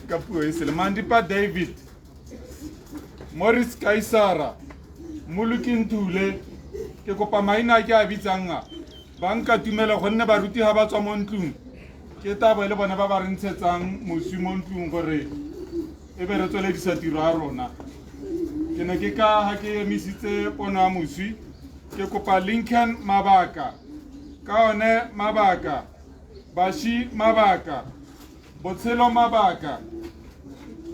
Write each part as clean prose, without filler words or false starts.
ka puo e sele Mandipa David, Morris Kaisara, Mulukin Thule, ke kopa maina ke a bitsang a ba nka tumela gonne baruti ha ba tswa mo ntlung ke taba le bona ba ba re ntshetsang moswi mo ntlung gore e be re tsweledisa tiro a rona. Ke ne ke ka ha ke emisitse pono ya moswi ke kopa Lincoln Mabaka, Kaone Mabaka, Bashi Mabaka, Botshelo Mabaka,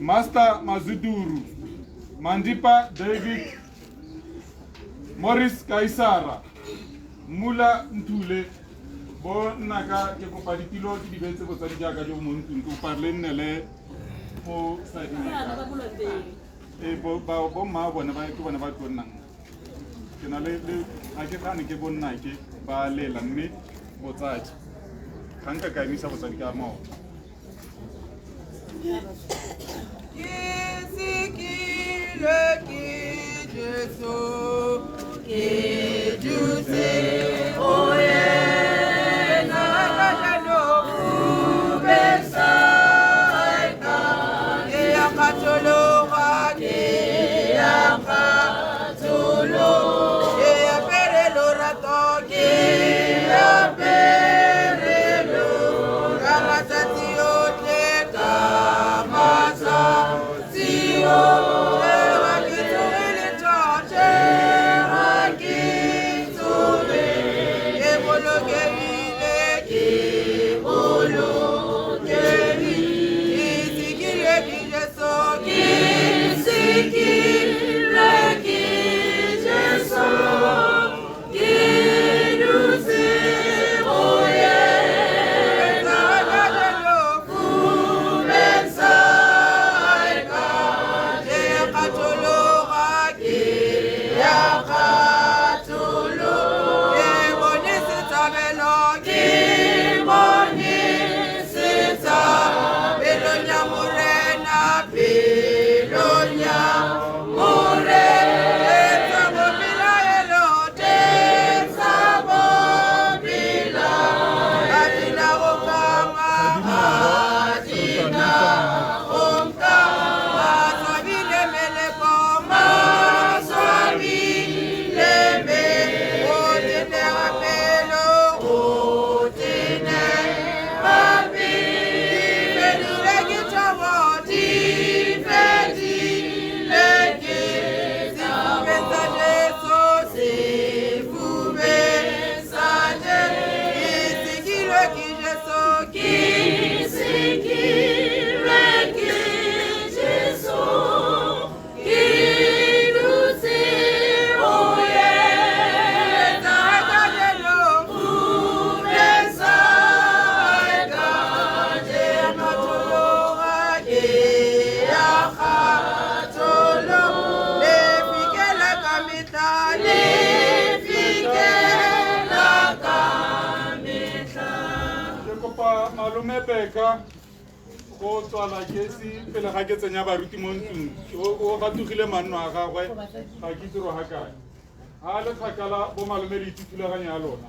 Master Mazuduru, Mandipa David, Morris Kaisara, Mula Ntule, bo naka ke kopa ditilo ke di betse botsa di jaaka jo mo ntlung ke kopa le nnele mo side bo ma bona ba ke bona ba tlonnang ke na le a ke gane ke bonna ke ba lela mme botsadi ga nka ka emisa botsadi ka mao Beka go tswala kesi pele ga ke tsenya baruti mo ntlung o ga tugile manno a gagwe ga ke tiro ha kae ha le tlhakala bo malome le ithutulaganya ya lona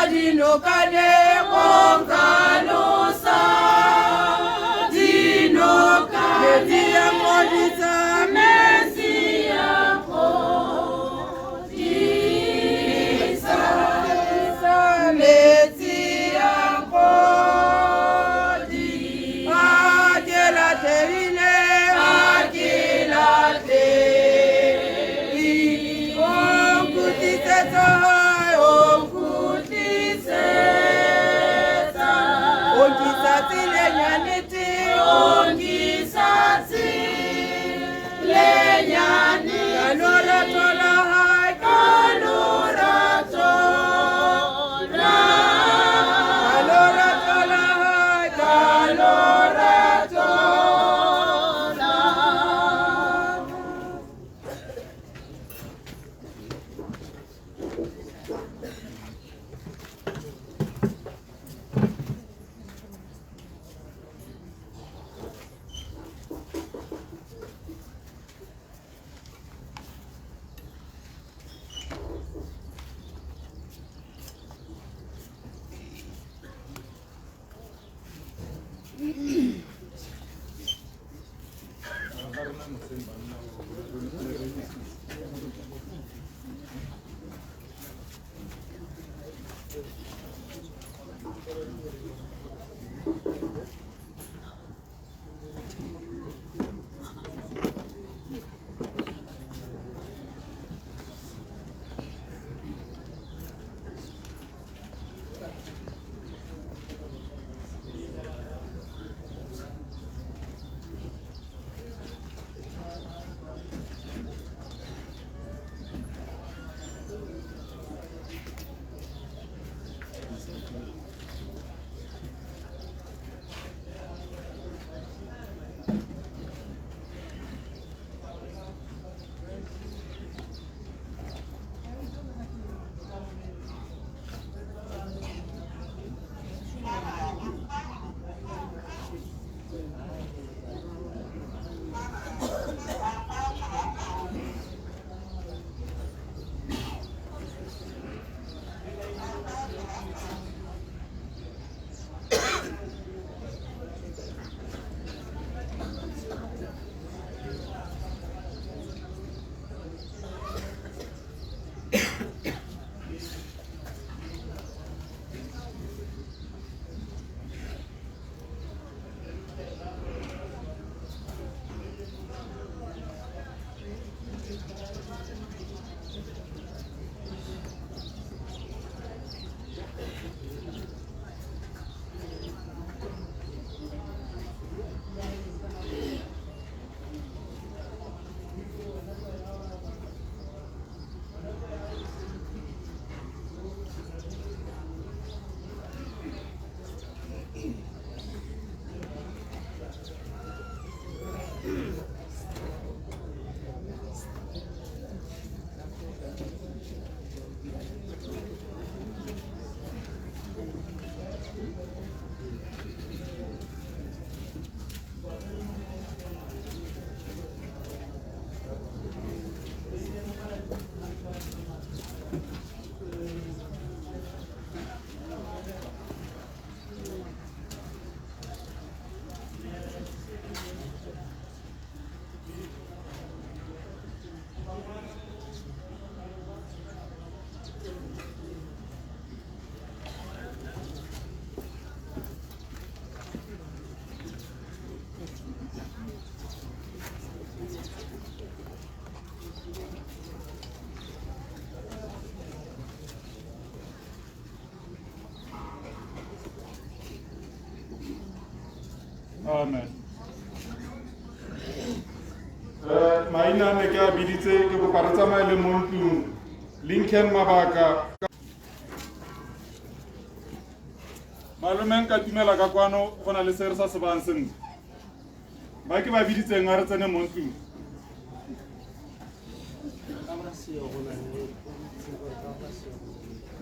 Dino kane kongalo sa dino kane dia modisa Amen. Maina ne ka biditse ke go paratsa maele mo ntlung Lincoln Mabaka malomeng ka tumela ka kwano go na le se re sa se bang sentle ba ke ba biditseng a re tsene mo ntlung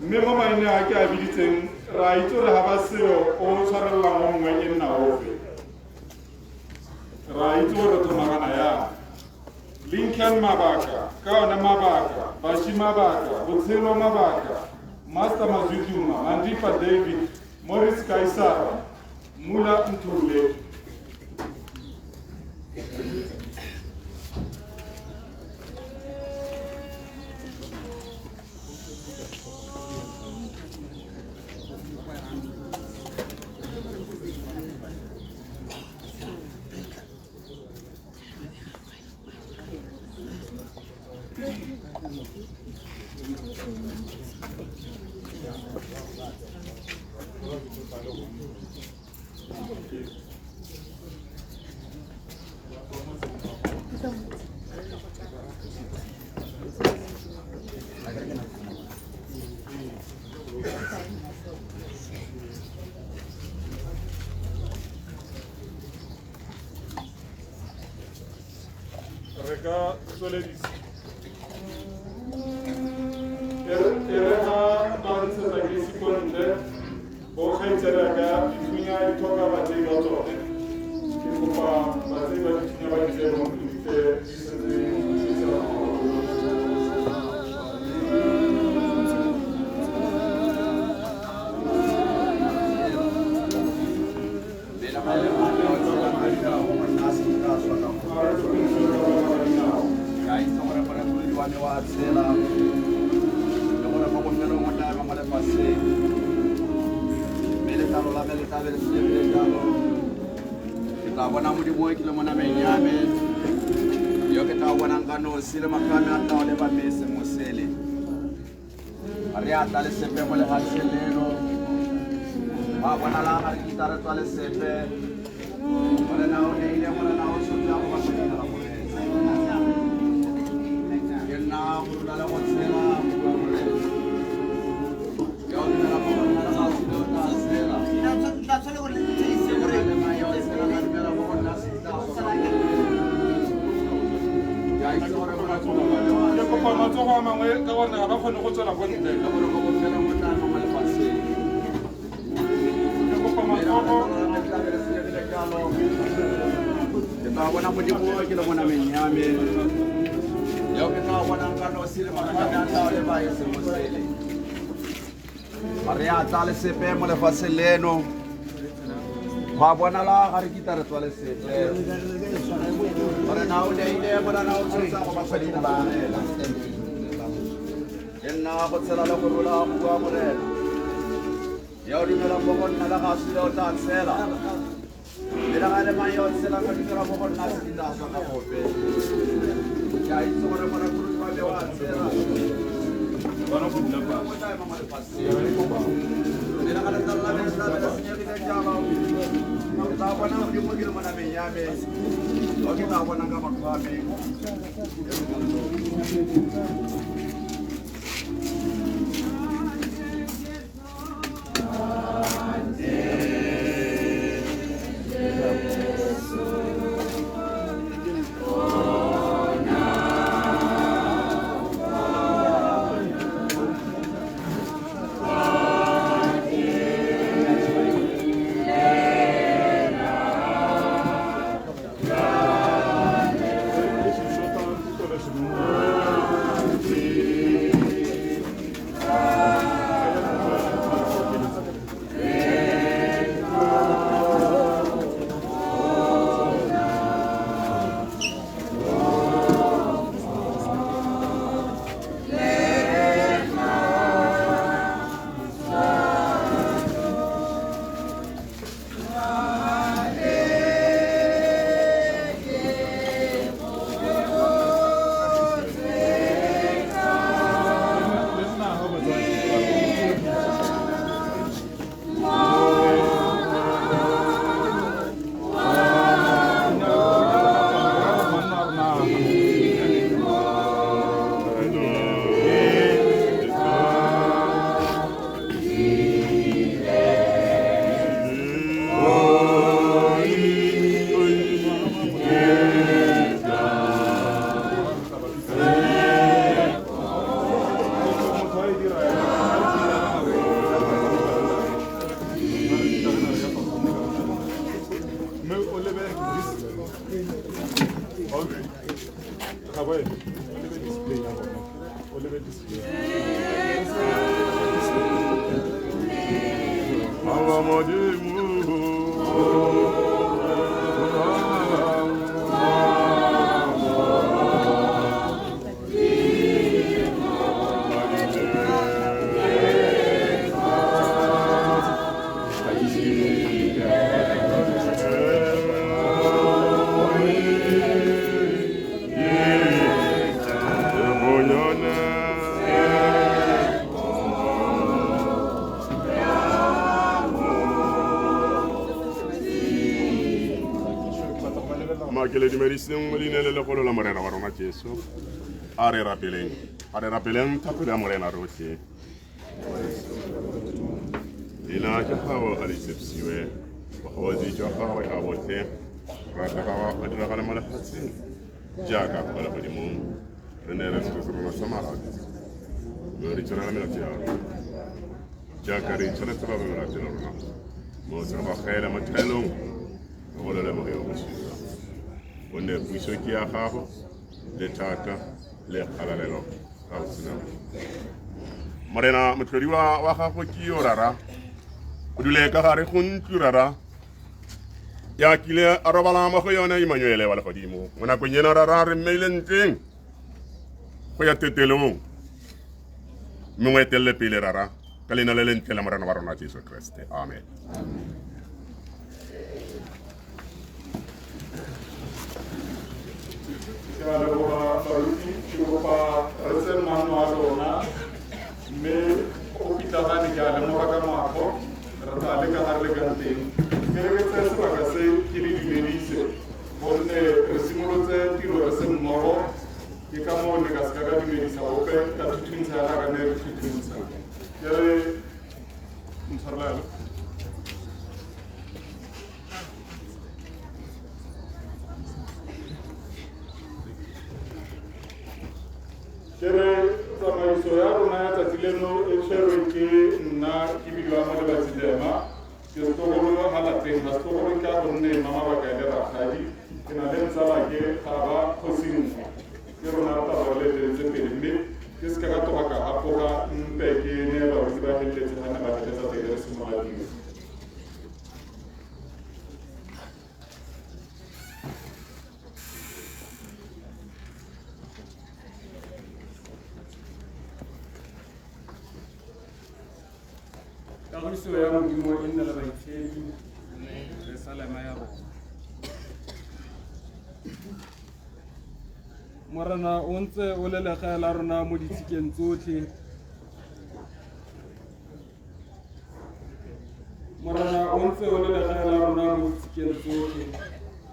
mme mo maine a ke a biditseng ra itse gore ga ba seo o tshwarelelang mo mongwe e nna ofe ra itse gore thomagana ya Lincoln Mabaka ka ona Mabaka Bashi Mabaka Botshelo Mabaka Master Mazwituma Mandipa David Morris Kaisara Mula Ntule Reka soledis. Ereka banse lagi sikonde. Okai ceraga itunya itoka bati goto. Kikupa bati itunya bati zero ite Thank you. wa tsela le gore mo bofelong o tla mo lefatsheng mme letlalo la me le tla be le sebile jalo ke tla bona modimo ke le mo nameng ya me yo ke tla bonang ka nosi le makame a tla le ba mese mo sele a re a tla le sepe mo lefatsheng leno ba bona la ga re kitare tswa le sepe morena o neile morena o sotla go ba modimo la morena ke nna go rula le go tshela go bua morena ke o dumela go bona la ga se lo ta tshela le mai o tshela ka dumela go bona se tla go ya itse gore go ba tsona ba le wa ke kopa matsogo a mangwe ka gore ga ba kgone go tswela ko ntle le gore go fela mo tla mo lefatsheng ke kopa matsogo ke tla bona modimo ke le bona menyame yo ke tla bona ka no sile makane a tla le ba ese mo sele a re a tla le sepe mo lefatsheng leno ba bona la ga re kitare tswa le sepe gore na o neile bona na o tshotsa go ba kgwedina ba anela ke nna go tshela le go rola go bua morena ya o dumela go go nna la ga se le o tla tshela le la ga le mai o tshela ka ditira go go nna se di tla ka gope ya itse gore mona go rutwa le wa tshela bona go dula ba mo tla mo lefatsheng le la ga le tla le tla le senyegile jalo ke tla bona modimo ke le mona menyame o ke tla bona ka makhame Makele di medicine molina le legolo la morena wa rona Jesu a re rapeleng thapelo ya morena rotlhe ina ke gago a disepsiwe go di jwa gago a botle ra tla ga a dira ga le mo lefatsheng jaaka go le godimo re ne re se rona sa marati me re tsena la melati ya jaaka re tsena tsa ba melati ya rona mo tsena ba gaela mo thelong go le mo yo o ne puiso ke ya gago le thata le kgalalelo ga o sena morena motlhodi wa gago ke yo rara o dule ka gare go ntlo rara ya kile a robala mo go yona Emmanuel wa le godimo mo nakong ena rara re mmeile ntleng go ya tetelong mme mo etelele pele rara ka leina le lentle la morena wa rona Jesu Kriste amen. Ke a leboga baruti ke kopa re tse mano a lona mme go pitagane ke a lemoga ka matlho re tla leka ga re lekang teng mme re tse sebaka se ke le dumedise gonne re simolotse tiro re se mmogo ke ka moo ne ka seka ka dumedisa ope ka thuthuntsa yana ka ne re thuthuntsa ke re ntshwarelelo ke re tsamaiso ya rona ya tsatsi leno e tshwerwe ke nna ke bidiwa Molebatsidema ke setogolo ga lapeng ga setogolo ke a gonne mabaka e le rakgadi ke na le ntsala ke ga ba kgosinkgo ke rona re taba le tse pedi mme ke seka ka toga ka gapoga mpe ke ne baruti ba feleletse ga ne ba feletsa tsele re simolola tiro. Kagiso ya Modimo e nne le baitshepi le salema ya rona. Morena o ntse o le legae la rona mo ditshikeng tsotlhe. Morena o ntse o le legae la rona mo ditshikeng tsotlhe.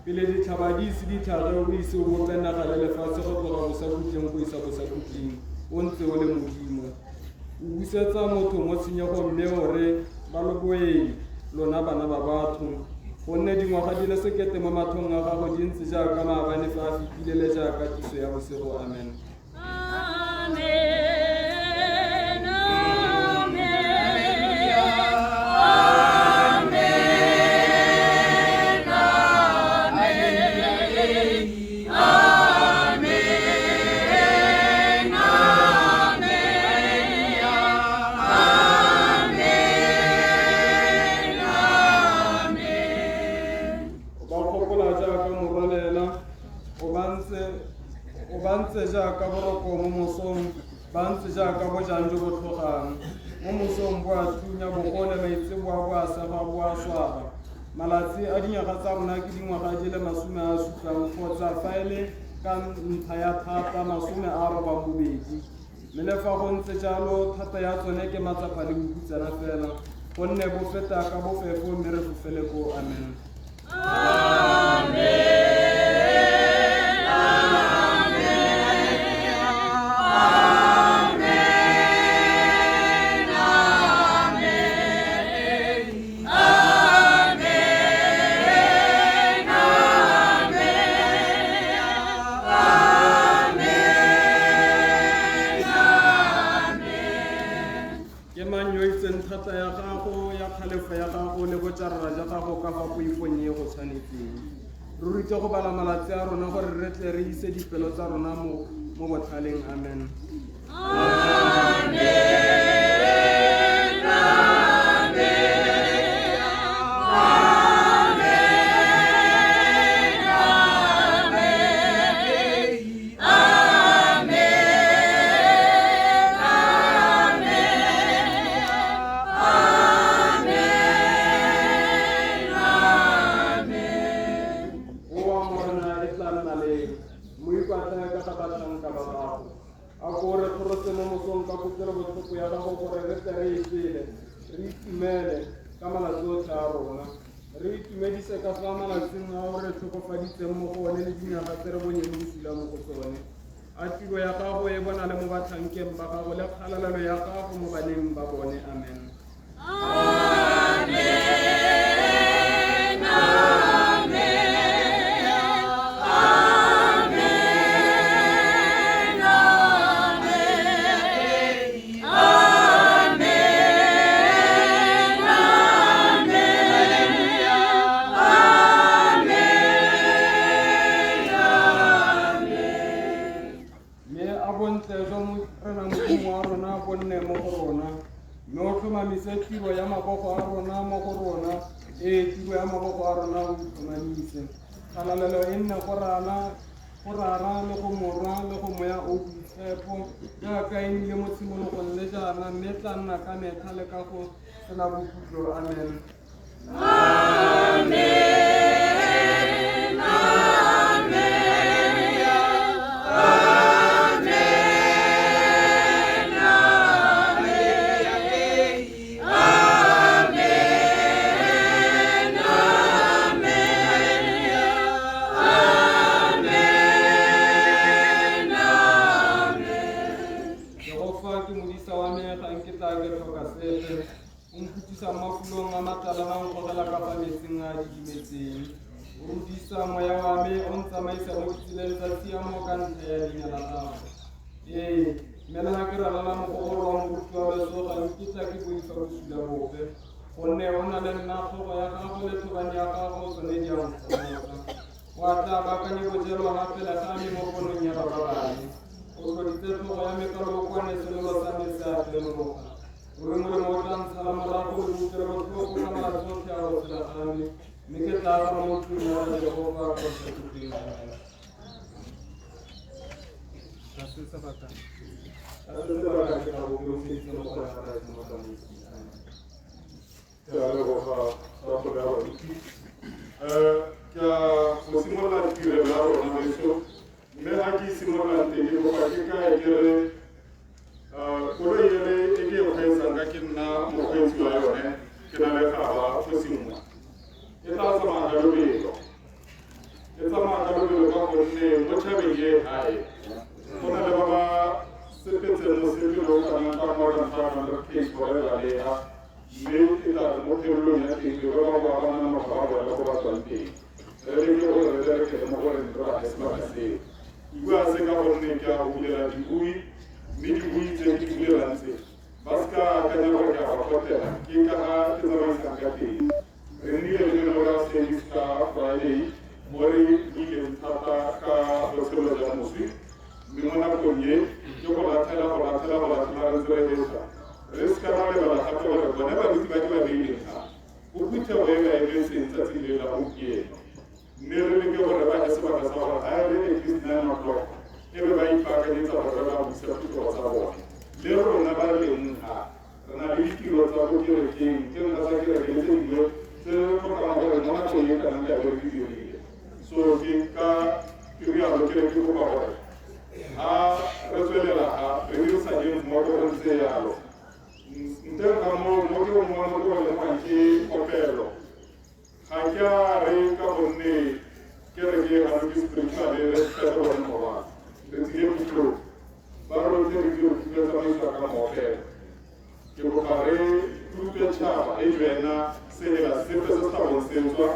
Pele ditlhaba di ise di tlhage o ise o bope naga le lefatshe go tloga bosakutleng go isa bosakutleng o ntse o le Modimo. O busetsa motho mo tshenyego mme gore ba loboe lona bana ba batho gonne dingwaga di le 1,000 mo mathong a gago di ntse jaaka maabane fa a fetile le jaaka tiso ya bosego amen. Bantse jaaka boroko mo mosong bantse jaaka bojang jo bo tlhogang mo mosong bo a thunya bogole maitse bo a sega bo a swaba malatsi a dinyaga tsa rona ke dingwaga di le 70 kgotsa fa e le ka ntlha ya thata 92 mme le fa go ntse jalo thata ya tsone ke matsapa le bokutsana fela gonne bo feta ka bofefo mme re fofele ko amen. Amen. Thata ya gago ya kgalefa ya gago le botsarara ja gago ka fa go iponye go tshwanetseng re rute go bala malatsi a rona gore re tle re ise dipelo tsa rona mo bothaleng amen. Re itumedise ka fa malatsing a gore tlhokofaditseng mo go one le dinaga tse re boneng bosula mo go tsone a tiro ya gago e bona le mo batlhankeng ba gago le kgalalelo ya gago mo baneng ba bone amen. Tiro ya mabogo a rona mo go rona tiro ya mabogo a rona o tlhomamise kgalalelo e nne go rana go rara le go morwa le go moya o boitshepo jaaka e nnile mo tshimologong le jaana mme tla nna ka metlha le ka go sena bokhutlo. Amen. Mafulong a matala ba nkgogela ka fa metsing a didimetseng o rutisa moya wa me o ntsamaisa mo ditseleng tsa tshiamo ka ntlha ya leina la gago. Ee, mme le ga ke ralala mogogolo wa moruti wa beso ga nkitla ke boifa bosula bope gonne o na le nna tlhogo ya gago le thobane ya gago tsone di a nkgomosa. Wa tla baakanye bojelo gape le ga me mo ponong ya ba bane o tlhoditse tlhogo ya me ka lookwane selelo sa me se a tlemologa. Uri molemo o tla ntshala morago le botlelo botlhoko ka mala tsotlhe a go tselagane mme ke tla ga mo tlong ya Jehova kwa sekhutleng. Ke a leboga rragole ya baruti. Ke a go simolola tirelo ya rona beso mme ga ke simololang teng ke boga ke kae ke re koloi ele e ke e kgweetsang ka ke nna mokgweetsi wa yone ke na le gaba go sengwe e tla tsamaya ka lobelo ka gonne mo tšhabeng e gae go na le ba ba sepetseng mosepelo kana ka modern 500 forever lea mme e tla re mo phelelong ya teng ba ba ba ba nna mogaba boela go ba tswang teng re le ke gore re rekele mo gore ntro a sebaka seo ke bua se ka gonne ke a bulela dibui mme dibui tse ke di bulelang tse ba seka akanya gore ke a ba gotela ke ka ga ke tsamaisang ka teng re nnile le memorial service ka Friday mo re ileng thata ka botshelo jwa moswi mme mo nakong ye ke go latlhela re ntse re etsa re seka ra lebala gape gore bone baruti ba ke ba beileng ga go phuthego e ba emetseng tsatsi le la gompieno mme re leke gore ba ge sebaka sa gore ga re at least 9 o'clock e be ba ipaakanyetsa gore ba busa phutego tsa bone le rona ba re leng ga re na le ditiro tsa go kerekeng ke nna tsa kerekeng tse dingwe tse tlhokang gore mo nakong e kanang ka gore di dirile so ke ka rialo kereke goba gore ga re tswelela ga re dirisanyeng mmogo re ntse yalo nteng ga mo ke omona mo ke ba lemogang ke kopelo ga ke a re ka gonne kereke ga no ke spirituale re kete bone morwana re tsile putlong ba rotse re dio ke tsamaiswa ka moopelo ke boga re tute tšhaba e bena sela sepe se sa bonsetswa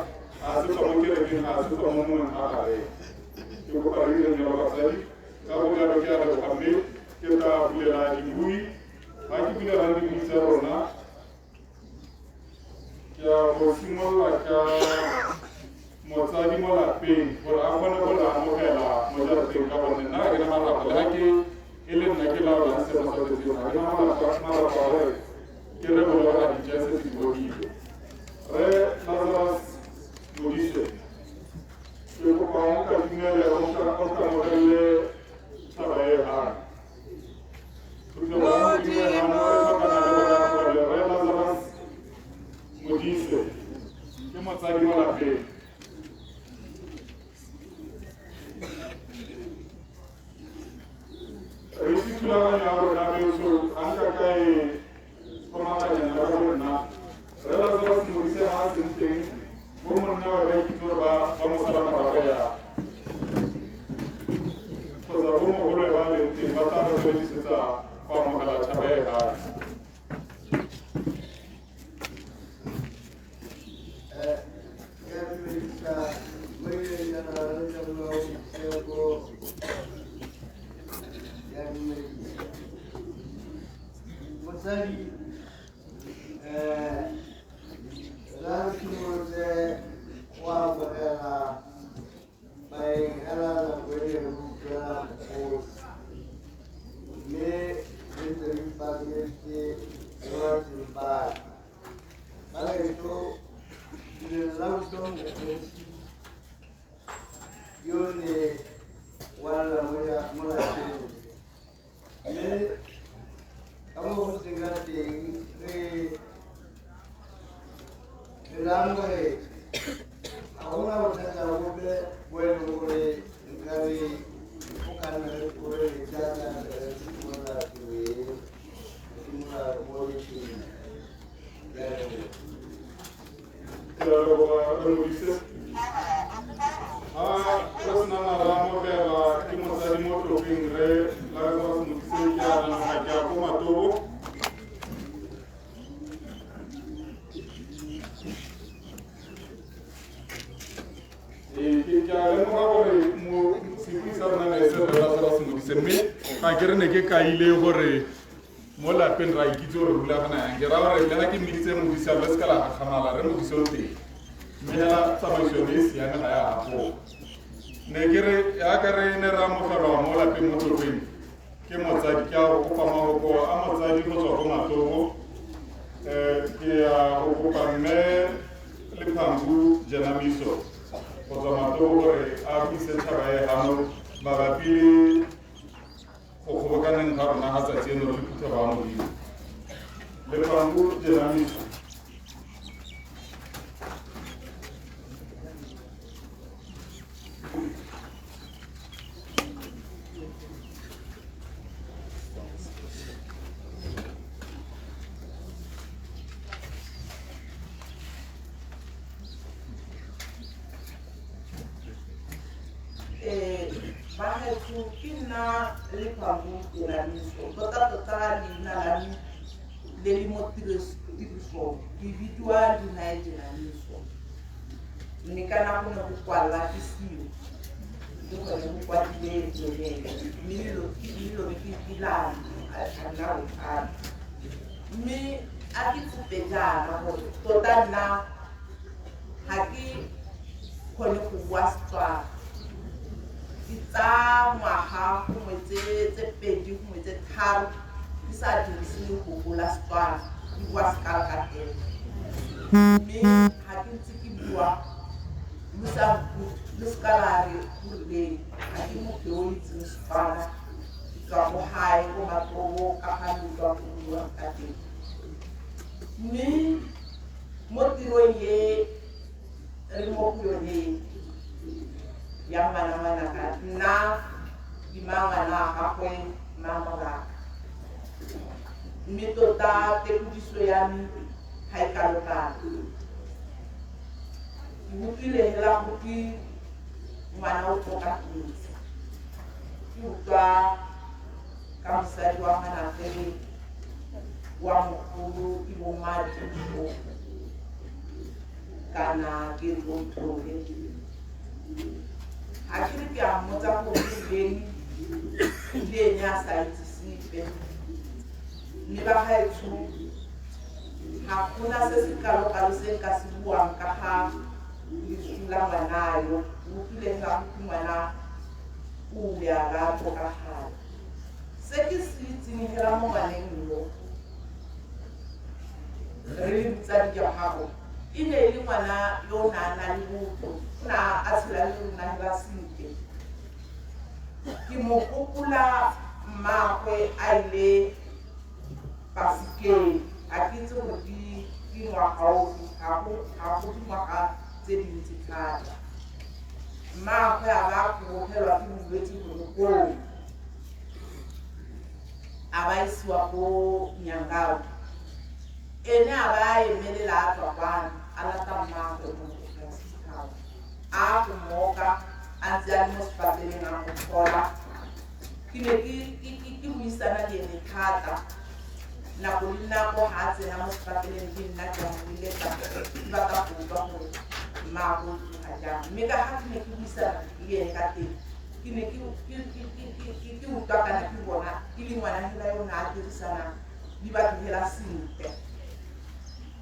a se tswa mo kerekeng a se tswa mo mongweng a gare ke boga re ile nyalo basadi ka bojalo ke a leboga mme ke tla bulela dibui ga ke bulelang dibui tsa rona ke a go simolola ka motsadi mo lapeng gore a kgone go le amogela mo jarateng ka gonne nna ga ke na malapa le ga ke e le nna ke laolang se mosebetseng ga ke na malapa gore ke re bolega dijase se dibogile re Lazarus Modise ke kopa o ka dumele o ka mogelle tšhaba e gana re Lazarus Modise ke motsadi mo lapeng re se thulaganyo ya rona beso ga nka kae kgomaganyana ka rona re Lazarus Modise ga a seng teng bo monna wa ba ikitse gore ba mosala morago ya kgotsa bo mogolo ba leng teng ba tla re tswedisetsa go amogela tšhaba e gane Mosadi Lantimose wa boela baengela nako e rutela kgosi mme re ntse re ipaketse lewatleng bana bagaetso dileng la botong kgosi yone ka ile gore mo lapeng ra ikitse gore rulagana ke ra gore le ga ke mmeditse modisa le ska la kgamala re modisa o teng mme ya tsamaiso e siame ga ya gago ne ke re ya ka re ne ra mogelwa mo lapeng mo tlokweng ke motsadi ke a go kopa magoko a motsadi go tswa go matogo ke a go kopa mme le phambu jenamiso go tswa matogo gore a buise thaba e gano mabapi le go kgobokaneng ga rona ga tsatsi eno le phutha ba modimo le phambu jenamiso le phambu jenamiso tota leina la me le le mo tirisong ke bidiwa Dunae Jenamiso mme ka nako ne go kwala ke sio le gone go kwadile lelele mme dilo ke dilane a nna go thata mme a ke tsope jaana gore tota nna ga ke kgone go bua Setswana ke tsa ngwaga gongwe tse pedi gongwe tse tharo ke sa dirise le go bula Setswana ke bua Sekala ka teng mme ga ke ntse ke bua le Sekala re gorileng ga ke motho yo o itseng Setswana ke tswa go gae go Matobo ka ga lelwa go bua ka teng mme mo tirong e re mo go yone ya mana ka nna di mangana gagwe mamoraka mme tota tepudiso ya me ga e kalokana ke utlwile hela go ke ngwana o tlhokafetse ke utlwa ka mosadi wa Manakere wa mogolo ke bomadiso kana ke Tlotloge a ke re ke a mmotsa gore leng a sa itse sepe mme ba gaetsho ga gona se se kalokalo se nka se buang ka ga lesu la ngwanayo o utlwileng ga go ngwana o le a ga tlhokagala se ke se itseng hela mo ngwaneng yo re le botsadi ja gago e ne e le ngwana yo o na le botho na a tshela le rona hela sentle ke mo gopola mmagwe a ile Pasekeng a ke itse gore ke ngwaga ofe ga go dingwaga tse dintsi thata mmagwe a ba kgobogelwa ke bolwetse bonokong a ba isiwa ko Nyangao ene a ba emelela a tswa kwano a lata mmagwe mo hospital a go moka a ntse a le mo sepateleng a go tlhola ke ne ke buisana le ene thata nako le nako ga a tsena mo sepateleng ke nna ke amoeletsa ke batla go utlwa gore mmagwe ga jang mme ka ga ke ne ke buisana le ene ka teng ke ne ke utlwa kana ke bona ke le ngwana hela yo na a dirisanang le batho hela sentle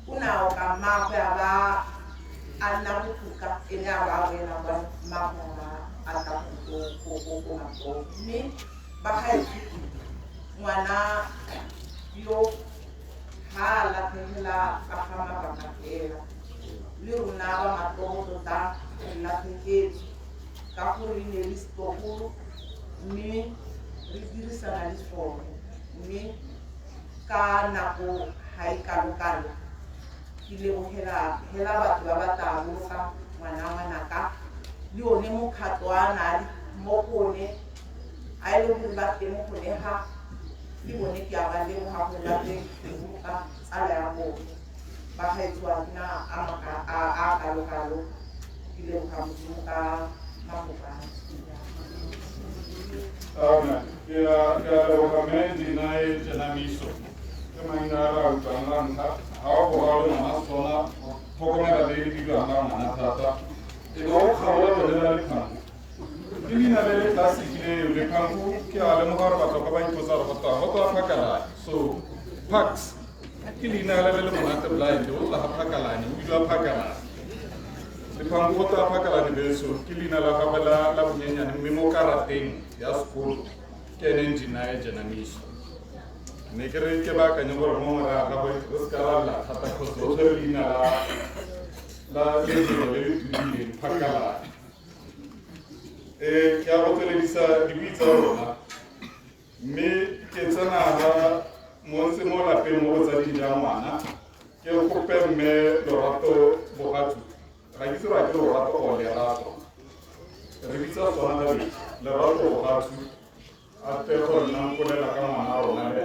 o nao ka mmagwe a ba a nna botoka ene a ba a boela kwa mmagwe a tla go Matobo mme ba gaetsho ngwana yo ga a latlhegela ka ga mabaka fela le rona ba Matobo tota re latlhegetse ka gore ne le setogolo mme re dirisana le sone mme ka nako ga e kalokalo ke lebogela hela batho ba ba tla boloka ngwanaka le one mokgato a na mo gone a a ile go ba teng go le ha ke bone ke a ba le go ha go la le go ka tsala ya mo ba gaetswa na a kalo ke le go mo ka makopa ke leboga mendi nae Jenamiso ke maina a utlwang ntlha ga o go ga le ngwana sona tlhokomela le di dira nga ngwana thata e go kgaola bolela le kgang ke leina le le classic leo le kgang ke a lemoga gore batho ba ba ipotsa gore go tla phakalane so Pax ke leina le le monate blind o tla phakalane o bidwa phakalane le kgang go tla phakalane beso ke leina la gape la bonyenyane mme mo karateng ya sekolo ke ene engineer Jenamiso ne ke re ke baakanye gore mo moraga gagwe o se ka la lla thata kgotsa o tlhore leina la lefelo le le tumileng phakalane ke a go tsweledisa dibui tsa rona mme ke tsenara montse mo lapeng mo go tsa dija ngwana ke kope mme Lorato Bogatu ga ke se ra ke Lorato o Lerato re bitsa sona babedi Lorato Bogatu a te gore nna nkolela ka ngwana a rona le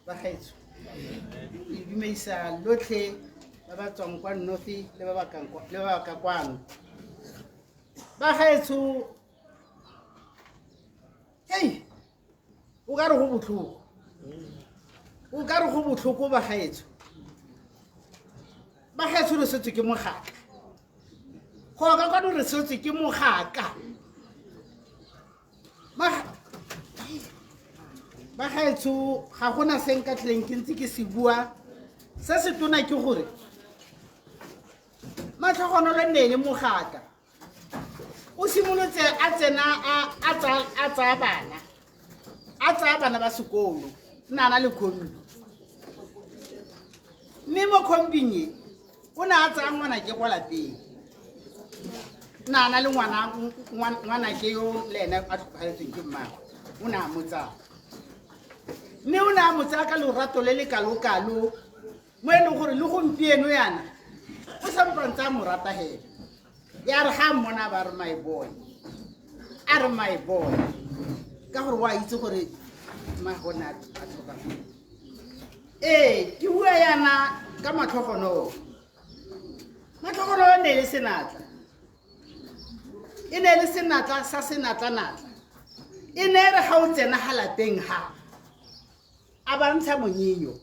Bagaetso e dumedisa lotlhe ba ba tswang kwa North le ba ka kwano Bagaetso hey o ka re go botlhoko Bagaetso re setse ke mogaka go ka kwano re setse ke mogaka Bagaetso ga gona seng ka tleng ke ntse ke se bua se se tona ke gore matlhogonolo ne le mogaka o simolotse a tsena a tsaya bana ba sekolo nana le kombi mme mo kombing o ne a tsaya ngwana ke kwa lapeng nana le ngwana ke yo le ena a tlhophagetseng ke mmago o ne a mo tsaya mme o ne a mo tsaya ka lorato le le kalo-kalo mo e leng gore le gompieno yana o sampantse a mo rata hela ya re ga mmona ba re my boy a re my boy ka gore wa itse gore magona a tlhoka ke bua yana ka matlhogonolo ne le senatla e ne le senatla sa senatla-natla e ne re ga o tsena halapeng ha a ba ntsha monyinyo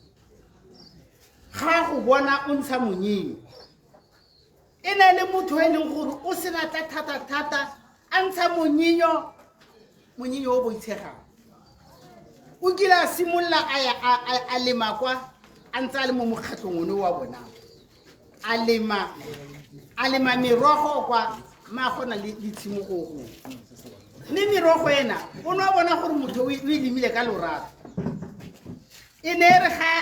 ga go bona o ntsha monyinyo e ne le motho e leng gore o senatla thata a ntsha monyinyo o boitshegang o kile a simolla a lema kwa a ntse a le mo mokgatlhong one wa bona a lema merogo kwa ma gona le tshimogogo mme merogo ena o ne wa bona gore motho o e lemile ka lorato e ne re ga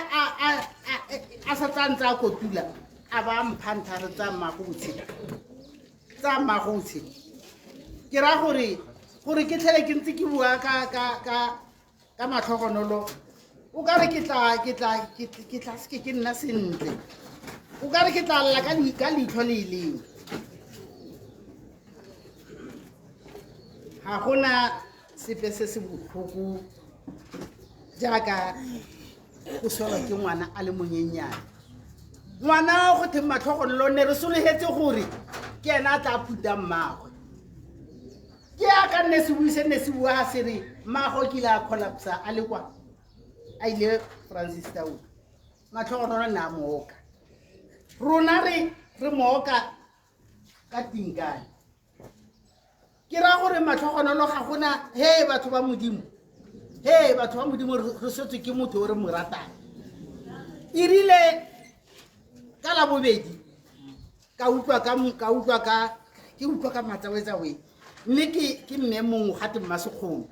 a sa tsantsa a kotula a ba mphantha re tsa mmagotse ke ra gore ke tlhele ke ntse ke bua ka matlhogonolo o ka re ke tla se ke nna sentle o ka re ke tla lla ka leitlho le lengwe ga gona sepe se se botlhoko jaaka go solwa ke ngwana a le monyenyane ngwana go thema matlhogonolo ne re sologetse gore ke ena a tla phuta mmagwe ke a ka nne se bua a se re mmago ke ile a collapsa a le kwa a ile Francis Town matlhogonolo na mooka rona re mooka ka tinkane ke ra gore matlhogonolo ga gona he batho ba modimo he batho ba modimo re setswe ke motho o re mo ratang e rile ka la bobedi ka utlwa ka matsawetsa we mme ke mme mongwe gate mmasekgono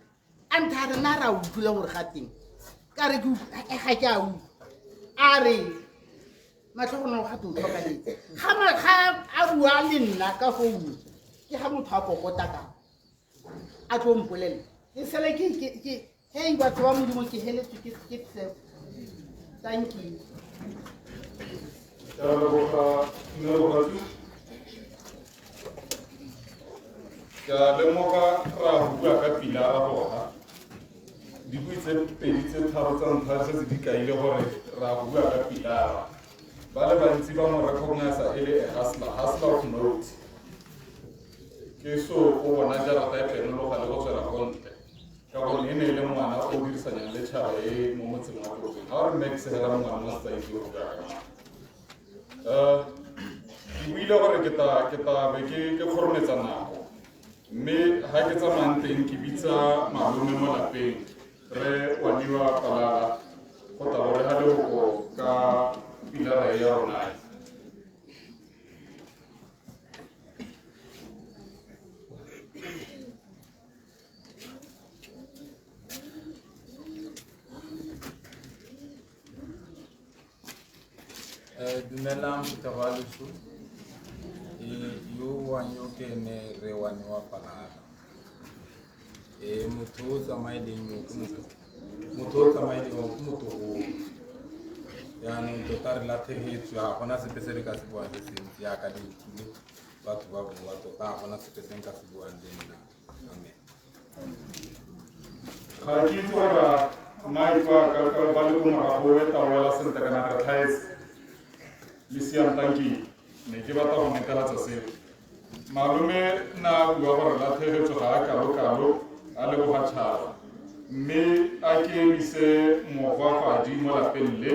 a ntha re na ra utlwile gore gateng ka re ga ke a utlwa a re matlhogono ga te o tlhokaletse ga a bua le nna ka founu ke ga motho a kokota ka a tlo mpolele ke sele ke hey batho ba modimo ke heletswe ke tshepo thank you ka lemoga ra bua ka pila a bona dibui tse pedi tse tharo tsa ntlha se se di kaile gore ra bua ka pila ba le bantsi ba mo recognize e le hustler of note ke so o bona jarata e penologa le go tswela kontle ka gonne e ne e le ngwana o dirisanyang le tšhaba e mo motseng wa Tlokeng ga re max hela ngwana mo setsaitse go jaka ke buile gore ke tla be ke kgorometsa nako mme ga ke tsamayang teng ke bitsa malome mo lapeng re waniwa palala go tabore ga leloko ka pilara ya rona dumelang botagaleso yo wanyo ke ne re wane wa palala motho o tsamaileng yo ke motho go yaanong tota re latlhegetswe ga gona sepe se re ka se buang le sentse yaka di utlwile batho ba bua tota ga gona sepe se nka se buang le nna amen ga ke itse gore maikwa ka ba le ko morago e taolela sentle ka naga tlhaetse le siantanki ne ke batla go netelatsa seo malome na bua gore latlhegetswe ga a kalo-kalo a leboga tšhaba mme a ke emise mogwafadi mo lapeng le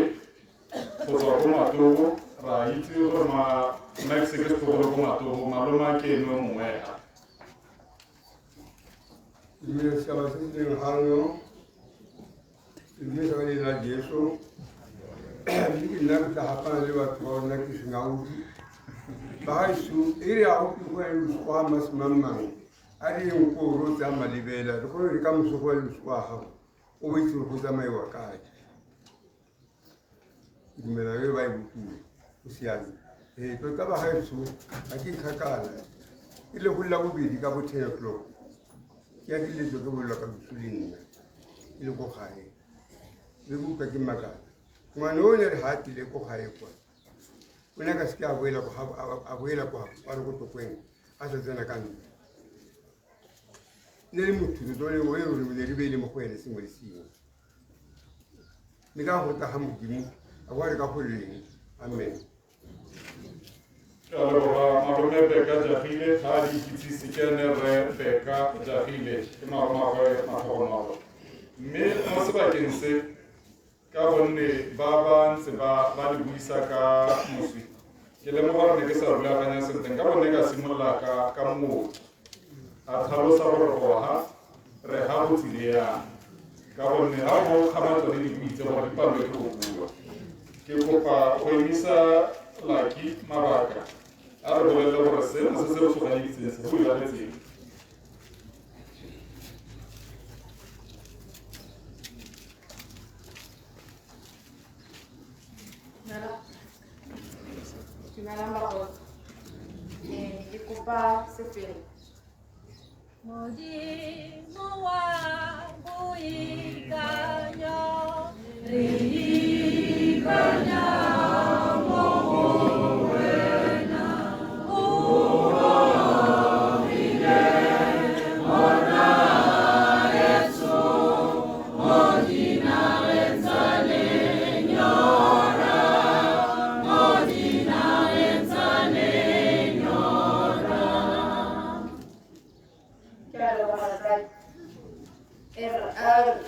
go tswa ko matogo ra itse gore max ke setlogolo ko matogo malome a ke enwe mongwega Dios estaba sintiendo algo, Dios había ido a Yesu, y la que estaba pasando a todos los que se han Baixo, ele é o que foi os quamas mamãe. Ali coro da malivela, depois ele cam so foi os quaha. O isso o da mai wakai. E me la vai butu. O siani. To tava haisu, aqui kakala. Ile hula ubi di cabo 10 o'clock. Ya ile do ko la ka sulina. Ile ko khai. Le bu ka ki maka. Ngano ne hati le ko khai ko. Una que abuela para o toquem asa zana kan nele mutu do le wo yo le ribe le mo kwele singo le singo ni ga ho ta hamu gimu awari ka ho le amen allora malome beka jahile hadi kiti sikene re beka jahile ma me mo se ba kense ka gonne ba ba ntse ba le buisa ka moswi ke le mo gore ne ke sa rulaganya sentle ka gonne ka simolola ka mo a tlhalosa gore go ha re ha botsile ya ka gonne ha mo kgamatswa le dibitse gore dipalo ke go bua ke kopa go emisa laki mabaka a re bolelele gore seno se se re tshoganyeditseng se go iraletseng Modimo wangu ikanyo,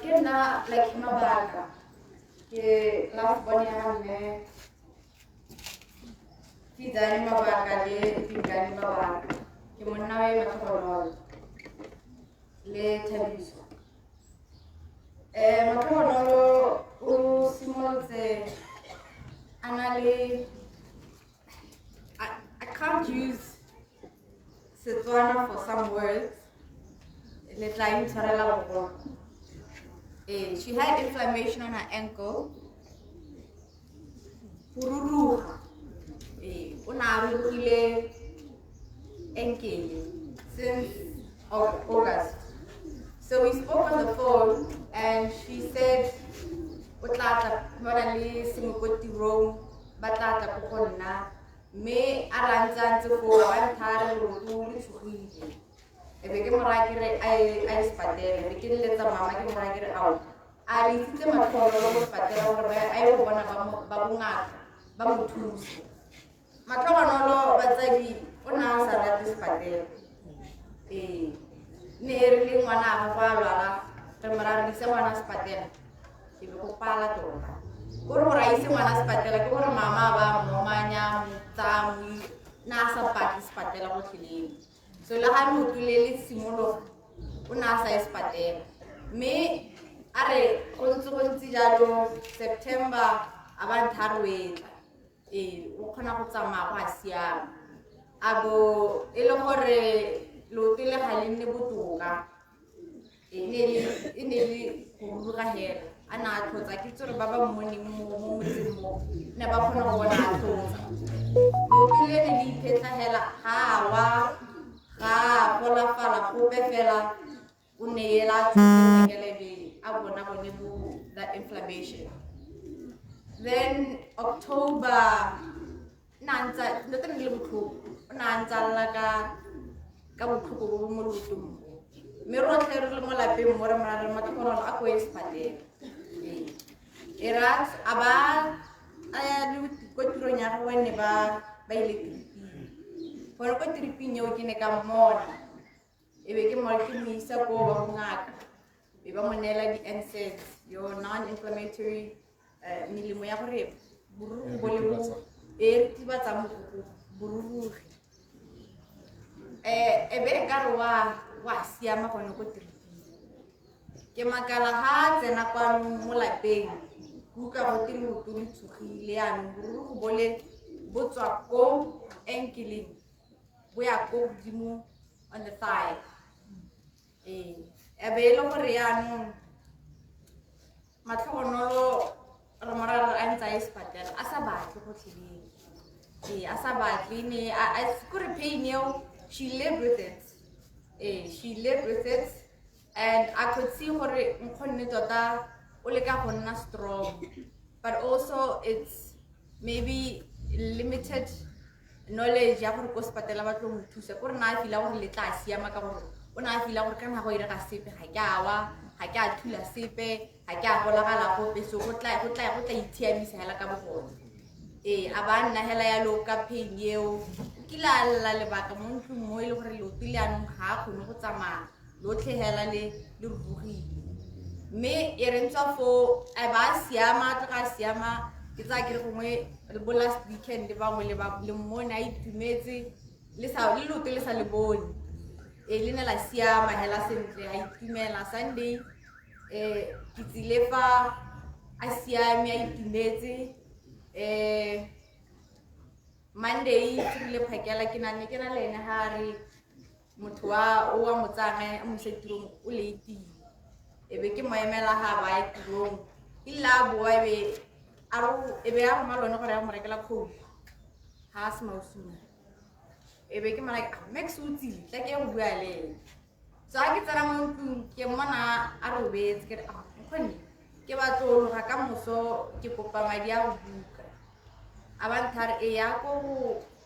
kena like mabaka ke last bani hamne ki dani mabaka le tingani mabaka ke monna we mathono le thabiso Matlhogonolo o simolotse a na le I can't use Setswana for some words. She had inflammation on her ankle. Pururuga. Unarukile ankle since August. So we spoke on the phone and she said, "Utlata morali simukoti room, batlata kukonna me aranzanze ko abantare rutuli tsuhile." Ebeke morakire I spatele beke letsa mama ke morakire out. Ali tsitse matlholo go spatela gore ai go bona ba bongaka ba mothusi. Matlhogonolo batsadi o na sa rate spatele. Ne re le ngwana ga ba lwala re mara re se ngwana spatela. Ke go pala tota. Gore gore a ise ngwana spatela ke gore mama ba momanya motsamwi na sa pati spatela go tlileng. So la ha mo tulele simolo o na sa spatela. Me are go ntse jalo September abantharo wetla. O khona go tsamaya go siama. Abo ele gore lo tele ga le nne botoka. Ene go ruga hela. Ana tlotsa ke tsore ba ba mmone mo motsimo ne ba khona go bona tlotsa. Lo tele ne di phetla hela ha wa ga bola fala go befela o ne ela tselele a bona bone bo that inflammation. Then October nanza ndote le botlhoko nanza la ka botlhoko bo mo lutong. Me ro tlhere le mo lapeng mo re mara re matlhogonolo a go espatela. Erat aba le go tirong ya go ne ba ile triping. Gore go triping yo ke ne ka mmona. Ebe ke mo ke misa ko ba ngaka. Be ba monela di NSAIDs, yo non-inflammatory melemo ya gore bururu bo le bo tiba tsa mo bururu. Ebe ka re wa siama gone go triping. Ke makala ha tsena kwa mo lapeng buka go tiri go tuli tsugile ya bururu bo le bo tswa ko ankle bo ya ko dimo on the thigh. Ebe lo gore ya no matlhogonolo re morara a ntsa espatela a sa batle go tlhile. A sa batle ne a skore pain yo she lived with it. She lived with it and I could see gore nkgonne tota o le ka go nna strong, but also it's maybe limited knowledge ya gore ko spatela ba tlo mo thusa gore na fila gore le tla siama ka gore o na fila gore kana go ira ka sepe ga ke awa ga ke a thula sepe ga ke a golagala go peso go tla ithiamisa hela ka bogone. Aba nna hela ya lo ka pain eo ke la le baka mo ntlong mo ile gore lo tile anong ga go no go tsamaya lo tlhehela le rugile. Me e rentsa fo aba siama tla siama ke tsa ke re gongwe le last weekend ba ngwe le mmona itumetse le sa le lo tele sa le bone. Le ne la siama hela sentle a itumela Sunday ke tsile fa a siame a itumetse. Monday le phakela ke na le ene ha re motho wa motsanga mo setirong o le iti. Ebe ke moemela ha ba itirong illa bo ebe a malone gore ya mo rekela khou ha se mausuma. Ebe ke mara max utsi tla ke go bua le so a ke tsara mo ke mona a robetse ke khone ke ba tlo ga ka moso ke kopa madi a go buka abanthar ya ko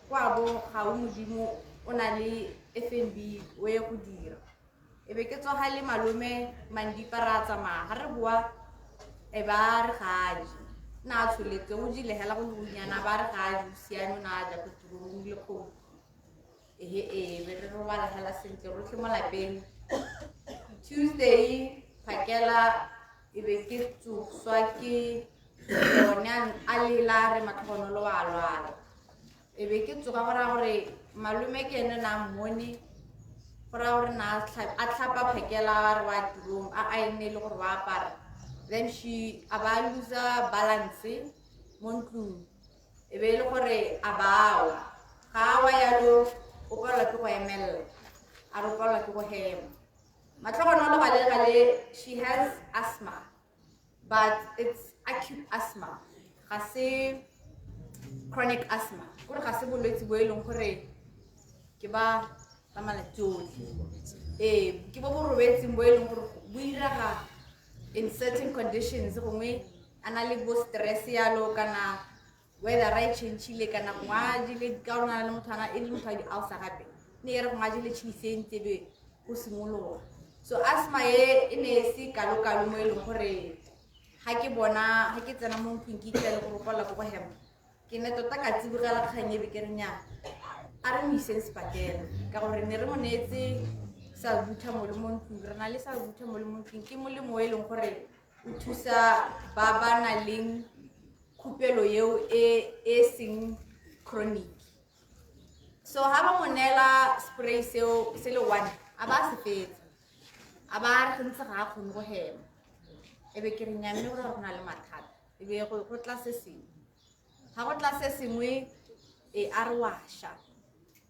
kwa bo ga o modimo o na le FNB o ye go dira. Ebe ke tsoga le malome mandi para tsama ha re bua e ba re gaji na tshuletse o jile hela go bunyana ba re gaji siano na ja go turung le go be re robala hela sentle ro tle mo lapeng. Tuesday phakela ebe ke tswa ke yona a lela re matlhogonolo wa lwala. Ebe ke tsoga gore malume ke ene na mmone gore gore na a tlhapa phakela re wa tirong a ene le gore wa apara then she aba loser balance mo ntlung e be le gore a bawa ga wa yalo o palelwa ke go emela a re o palelwa ke go hema matlhogonolo gale she has asthma but it's acute asthma ga se chronic asthma gore ga se bolwetse bo e leng gore ke ba malatsi otlhe ke bo borobetseng bo e leng gore bo iraga in certain conditions gongwe a na le bo stress yalo kana weather right change kana ngwa dile ka ona le motho ana e le motho a di-ulcer gape ne e re ngwa dile tšhisentse be go simologa so asthma e ne se kalo mo e leng gore ga ke tsena mo ntlong ke itlele gore o palelwa ke go hema ke ne tota ka tsibogela kgang e be ke re nnyaa a re mo iseng sepatela ka gore ne re mo neetse salbutamol mo le mo ntlong re na le salbutamol mo le mo ntlong ke molemo e leng gore o thusa ba ba na leng khupelo eo e seng chronic so ha ba mo neela spray seo se le one a ba se fetsa a ba re ntse ga a kgone go hema e be ke re nnyaa mme gore go na le mathata e be go tla se sengwe ga go tla se sengwe a re washa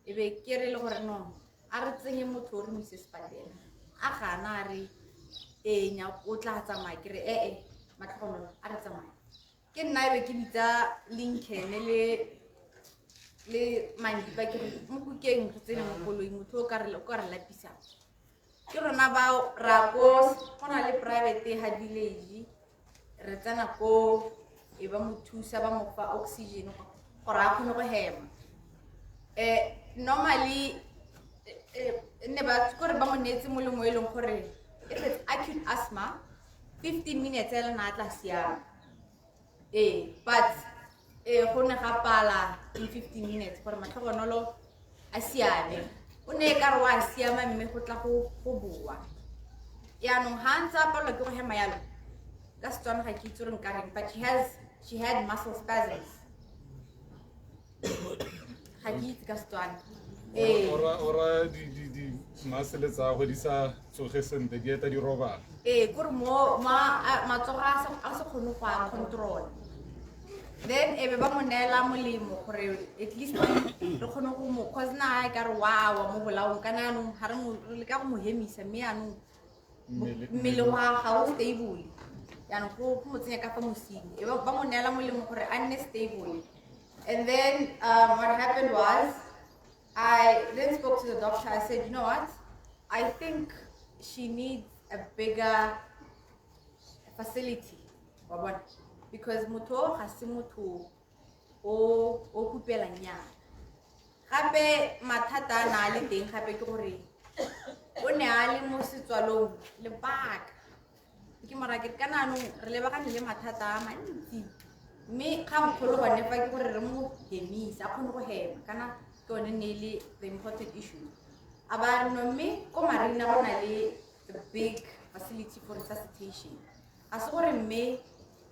e be ke re le gore no a re tsenye motho o re mo ise sepatela a gana a re nya o tla tsamaya ke re matlhogonolo a re tsamaya ke nna e be ke bitsa Lincoln le Mandipa ke re mo kukeng re tsene mo koloi motho o ka re lapisa ke rona ba ra go na le private ha village re tsena ko e ba mo thusa ba mo fa oxygen gore a kgone go hema normally ne ba gore ba mo netse molemo e leng gore if it's acute asthma 15 minutes ela na tla siama but go ne ga pala in 15 minutes gore matlhogonolo a siame o ne ka re wa siama mme go tla go bua yaanong ha ntse a palelwa ke go hema yalo ka Setswana ga ke itse re nka reng but she had muscle spasms ga ke itse ka Setswana ora di muscle tsa go di sa tsoge sentle di eta di robala kore mo matsogo a se kgone go a control then e be ba mo neela molemo gore at least re kgone go mo cause na ka re wa mo bolaong kana anong ha re le ka go mo hemisa mme anong mmele wa ga o stable yaanong go mo tsenya ka fa mosing e ba mo neela molemo gore a nne stable and then what happened was I then spoke to the doctor. I said, you know what? I think she needs a bigger facility. Because moto ga se motho o kupela nya. Gape mathata na le teng gape ke gore o ne a le mo setswalong le baka. Ke mara ke kana no re le baka le mathata a mantsi. Me ga mkholo ba ne fa ke gore re mo hemisa a khone go hema kana the important issue. About me, Marina the big facility for resuscitation. As for me,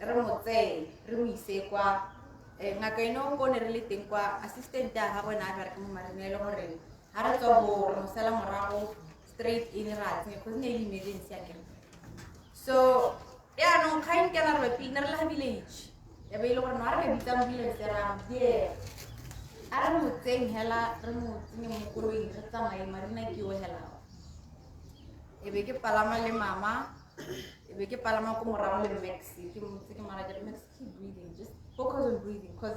Remote, Remisequa, Nakaino, relating qua assistant Havan Marina Lore, Haratobo, Rosella Morao, straight in rats, because nearly made in second. So, yeah, no kind can have a pinner village. Available not a village around there. I don't think hela remote ni mukuru ini sama Marina kiwa hela. Ebe ke palama le mama, ebe ke palama ko morao le Mexi, ke mutse ke mara jare Mexi keep breathing, just focus on breathing because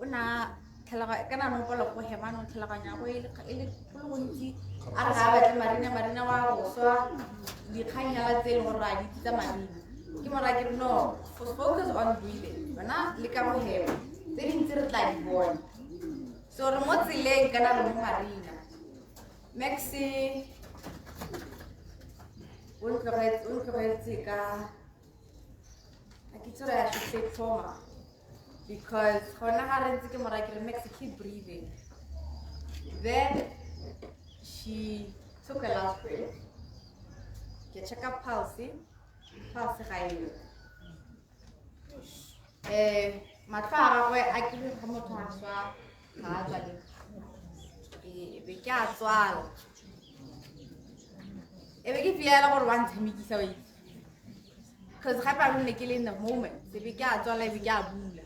una thelaga kana no pala go hema no thelaga nya go ile polo bontsi a ga ba Marina wa go swa di khanya la tse le ra di tsa Marina. Ke mara ke no focus on breathing. Bana le ka go hema. Tse dintsi re tla di bona. So remote lane kana re Marina. Maxi unkoretse ka akitsura ya should say trauma because hona ha re ntse ke mora ke Maxi keep breathing. Then she took a last breath. Ke check up pulse ga ile. Matla ga a ke go mo tswa ga tswale be ke a tswala e be ke fiela gore wa ntshamekisa wa itse because gape a rone ke le in the moment se be ke a tswala be ke a bula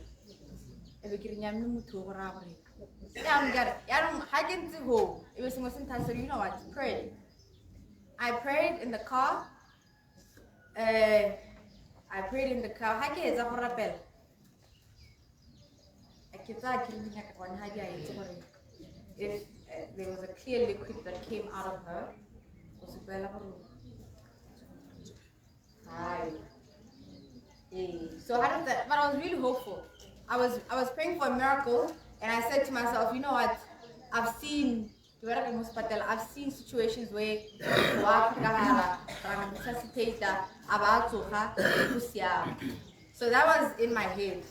e be ke re nyamme motho go ra gore ya don't ha ke ntse ho it was most intense. So you know what, I prayed in the car. I prayed in the car. Ha ke etsa go rapela ke tsa ke le nyaka gone ha di a etsa gore if there was a clear liquid that came out of her go se bela gore hi. So how did that? But I was really hopeful. I was praying for a miracle, and I said to myself, you know what? I've seen situations where so that was in my head.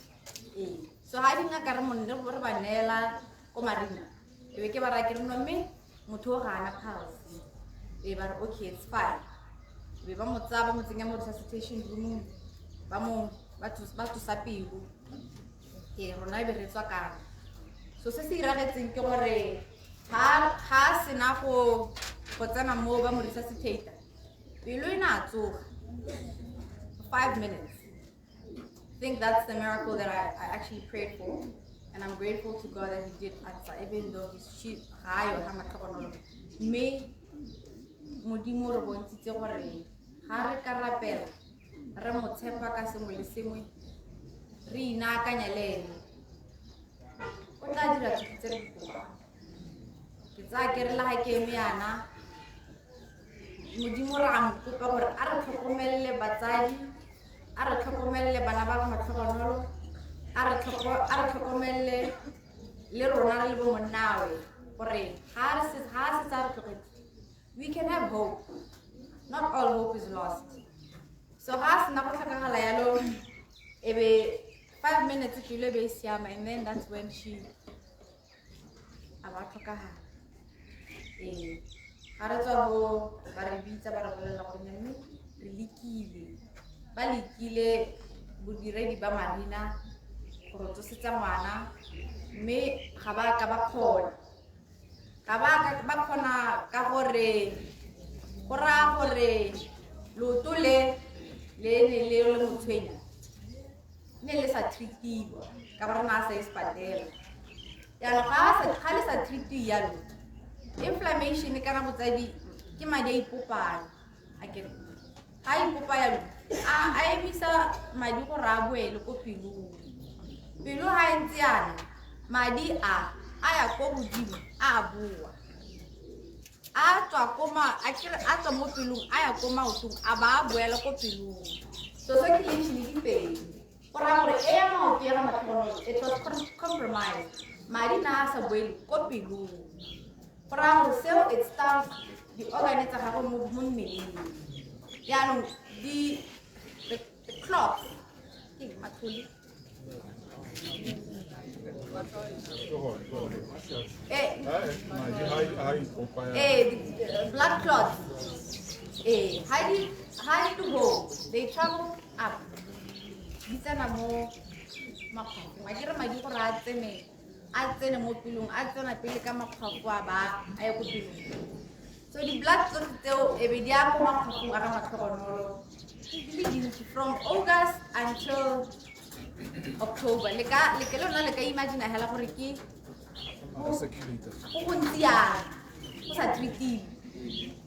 So I didn't okay, it's fine. We resuscitation room. So se se iragetseng ke gore ha sena go tsena mo ba mo resuscitator pelo ina tsoga 5 minutes. I think that's the miracle that I actually prayed for, and I'm grateful to God that He did answer, even though His sheep high or hamatlhogonolo me modimo re bontitse gore ha re ka rapela re mo tshepa ka sengwe le sengwe re inaakanya le ene o tla dira tse re botoka ke tsa ke re la ha ke eme yana modimo ra mo kopa gore a re tlhokomelle batsadi a re tlhokomelle bana ba matlhogonolo a re tlhokomelle le rona re le bo monnawe gore ha se tsa re tlhokometse we can have hope. Not all hope is lost. So has na go tlhakagala yalo ebe 5 minutes ke le be siama, and then that's when she about tlhokagala ha re tswa go ba re bitsa ba re bolela go nne re likile ba likile bodiredi ba marina go tsosetsa ngwana mme ga ba ka ba khona ba khona ka gore gora gore loto le motshwenya ne le sa treatiwa ka ba rena sa ispatela ya ga le sa treati yalo inflammation kana botsadi ke madi a ipopana akere ha ipopa yalo a emisa madi go rabwele ko pelo ha ntse yana madi a ya ko godimo a bua a tswa koma a tswa mo pelong a ya ko maotong a ba a boela ko pelong so circulation e dipedi gora gore e ya maoto ya matlhogonolo it was compromised madi na a sa boele ko pelong gora gore seo it starts the organ tsa gago mo mmeleng yaanong the clots ke mathuli the blood clots how do go they travel up bitsana mo makgwafo a kere madi gore a tsene mo pelong a tsena pele ka makgwafo a ba a ye ko pelong so the blood clots tseo e be di a ko makgwafong a ka matlhogonolo from August until October le lona le ka imagine hela gore ke go ntsia go sa treating.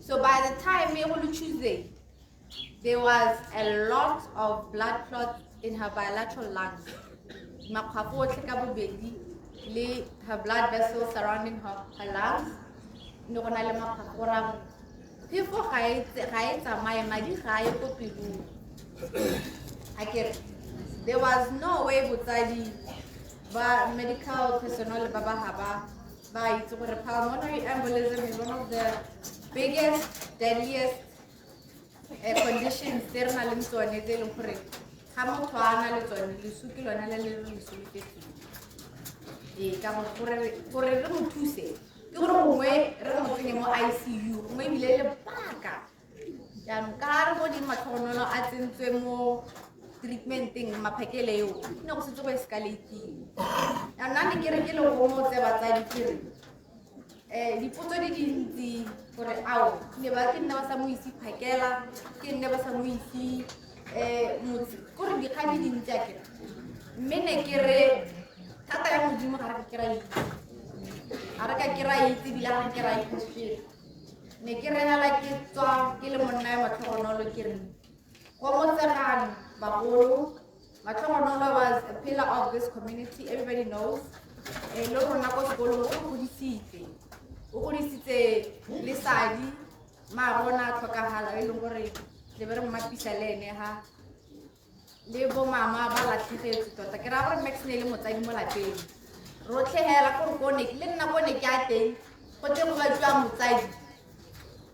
So by the time we were Tuesday there was a lot of blood clots in her bilateral lungs. Makgwafo otlhe ka bobedi le her blood vessels surrounding her lungs no gona le makgwafo ra phefo ga e tsamaye madi ga e ko pelong akere there was no way botsadi ba medical personnel ba itse gore pulmonary embolism is one of the biggest deadliest conditions tse re na leng tsone tse e leng gore ga motho a na le tsone lesuki lona le le solofetseng ka gore re mo thuse ke gore gongwe re mo tsenye mo ICU gongwe ebile le baka jaanong ka re go di matlhogonolo a tsentswe mo treatmenting maphekele eo ne go setse go escalating nna ne ke re ke le go motse batsadi kere dipotso di dintsi gore ao ke nne ba sa mo isi phakela ke nne ba sa mo isi kore dikgang di dintsi a kere mme ne ke re thata ya modimo ga re ka kry-a itse ga re ka kry-a itse ebile ga re kry-a ipostele ne ke re fela ke tswa ke le monna ya matlhogonolo ke re go motsegang bagolo matlhogonolo was a pillar of this community, everybody knows. Le rona ko sekolong o godisitse lesadi ma bona tlhokagala e leng gore le be re mmapisa le ene ha le bo mama ba latlhegetse tota ke ra gore Max ne le motsadi mo lapeng rotlhe hela gore kone le nna bone ke a teng go tle go ba tswa motsadi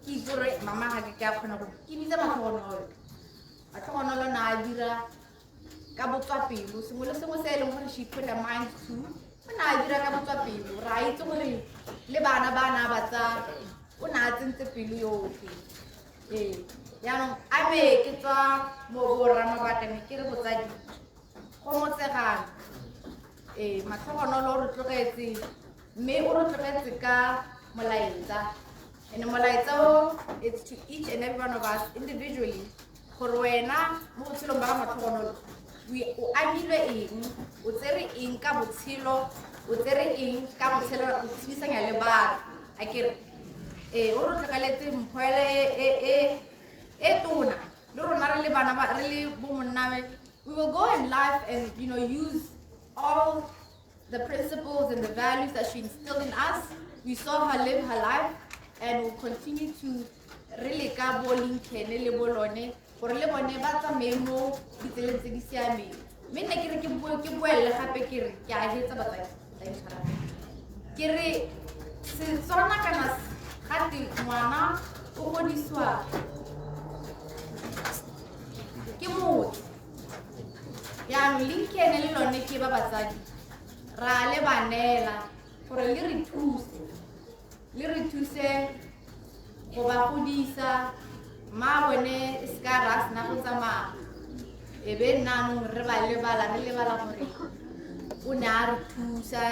ke gore mama ga ke a kgona go ke bitsa matlhogonolo na a dira ka botswapelo sengwe le sengwe se e leng gore she put her mind to o na a dira ka botswapelo ra itse gore le bana ba tsa o na a tsentse pelo yotlhe yaanong a be ke tswa mo boramabatane ke re botsadi go motsegang matlhogonolo o re tlogetse mme o re tlogetse ka molaetsa and molaetsa o it's to each and every one of us individually gore wena mo botshelong ba matlhogonolo o amilwe eng o tsere eng ka botshelo o tsere eng ka botshelo o tshedisanya le batho a kere o re tlogeletse mphoele e tona le rona re le bana re le bomonnawe we will go in life and use all the principles and the values that she instilled in us. We saw her live her life and will continue to really ka bo Lincoln le bolone gore le bone ba tsamaye mo ditseleng tse di siameng mme nne ke re ke boelle gape ke re ke a hetsa batsadi ke re setswana kana gate ngwana o godisiwa ke motho yaanong Lincoln le lone ke ba batsadi ra le banela gore le re thuse go ba godisa ma bone ska ras na go tsamaya e be nanong re lebala gore o ne a re thusa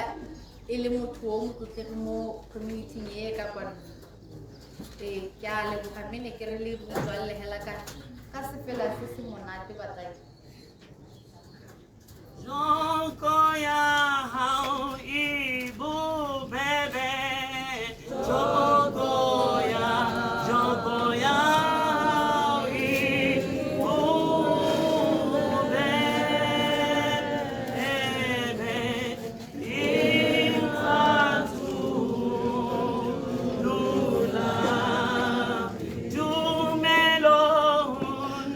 e le motho o motlotlegi mo community e ka kwana ke a leboga mme ne ke re le botswalle hela ka sefela se se monate batsadi Joko ya hao ibu bebe Joko ya hao ibu bebe Infatu lula Jumelo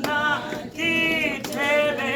na kitebe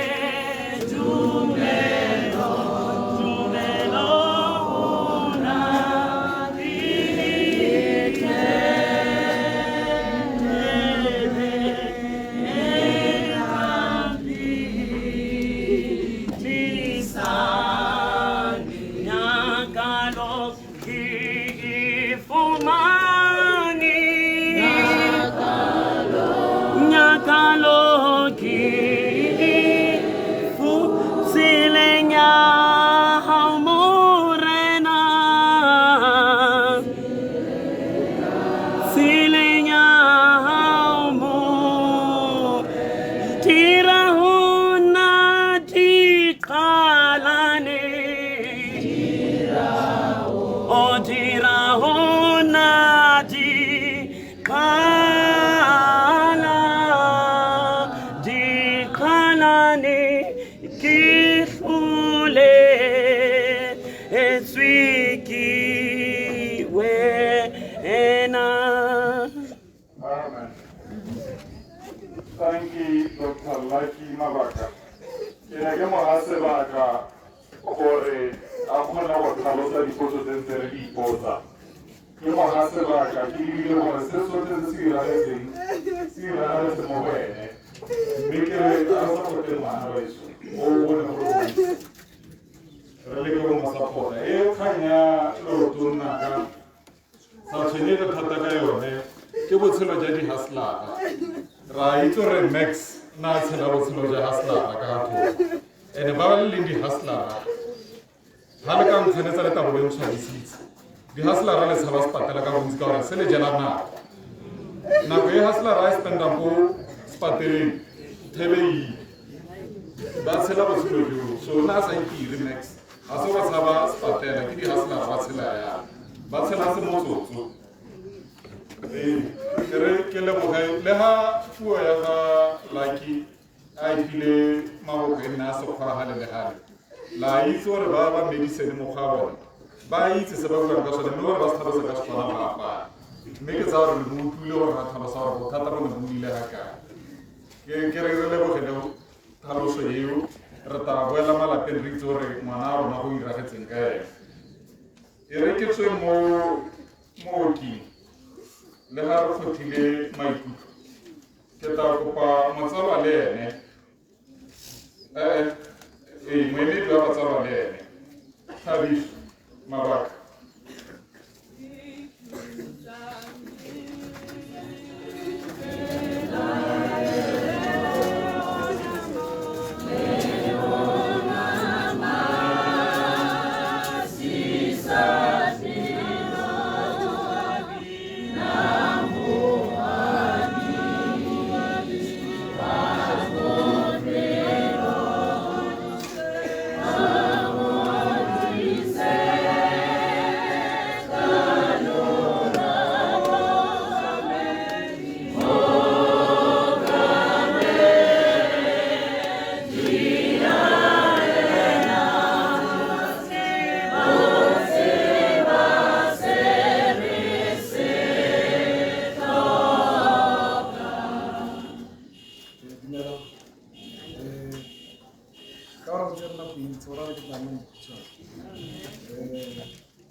Thank you, Dr. Lucky Mabaka. Ke ne ke mo ga sebaka gore a kgona go tlhalosa dipotso tse ntse re di ipotsa. Ke mo ga sebaka ke lebile gore se sotlhe se se iragetse mo go ene. Mme ke re a sa gote ngwana weso o bone gore re leke go mo sapota. E kgang ya leotonnaka sa tshwenyege thata ka yone ke botshelo jwa di-hustlara. Ra itse gore Max na tshela botshelo jwa hustlara ka gatho and ba ba le di-hustlara ga le ka ntshwanetsa le tabo le ntshwadisitse di-hustlara le tshaba sepatela ka bontsi ka gore se le jela nako e hustlara e spendang ko sepateleng Tebe ba tshela botshelo jo so na sa ikire next a se ba tsaba spatela ke di hasela ba tshela ya ba tshela se motsotso ke le boge le ha puo ya ga Lucky a ifile maboko e nna se kgwa hale le hale la itse gore ba medicine mo ga bona ba itse se ba buang ka sone mme gore ba se tlhalosa ka sona ba apara mme ke tsa gore le mo utlwile gore ba tlhalosa gore bothata bo ne bo ile ga kae ke re lebogele tlhaloso eo re ta boela malapeng re itse gore ngwana a rona go iragetseng ka ene e re ke tswe mo mooking le ga re kgothile maikutlo ke tla kopa motsalwa le ene moemedi wa batsalwa le ene Thabiso Mabaka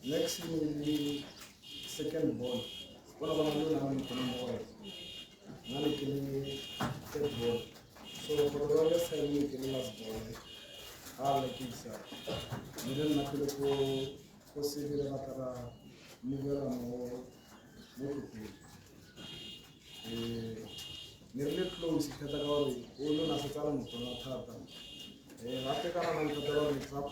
Next in second ball. One of them is not third ball. So for the longest time, we can last ball. I like it, sir. We don't have to go see the Matara, Mugara, or Mokupu. Nearly close to category, all on a Sataran to not happen. After Karaman category, it's up.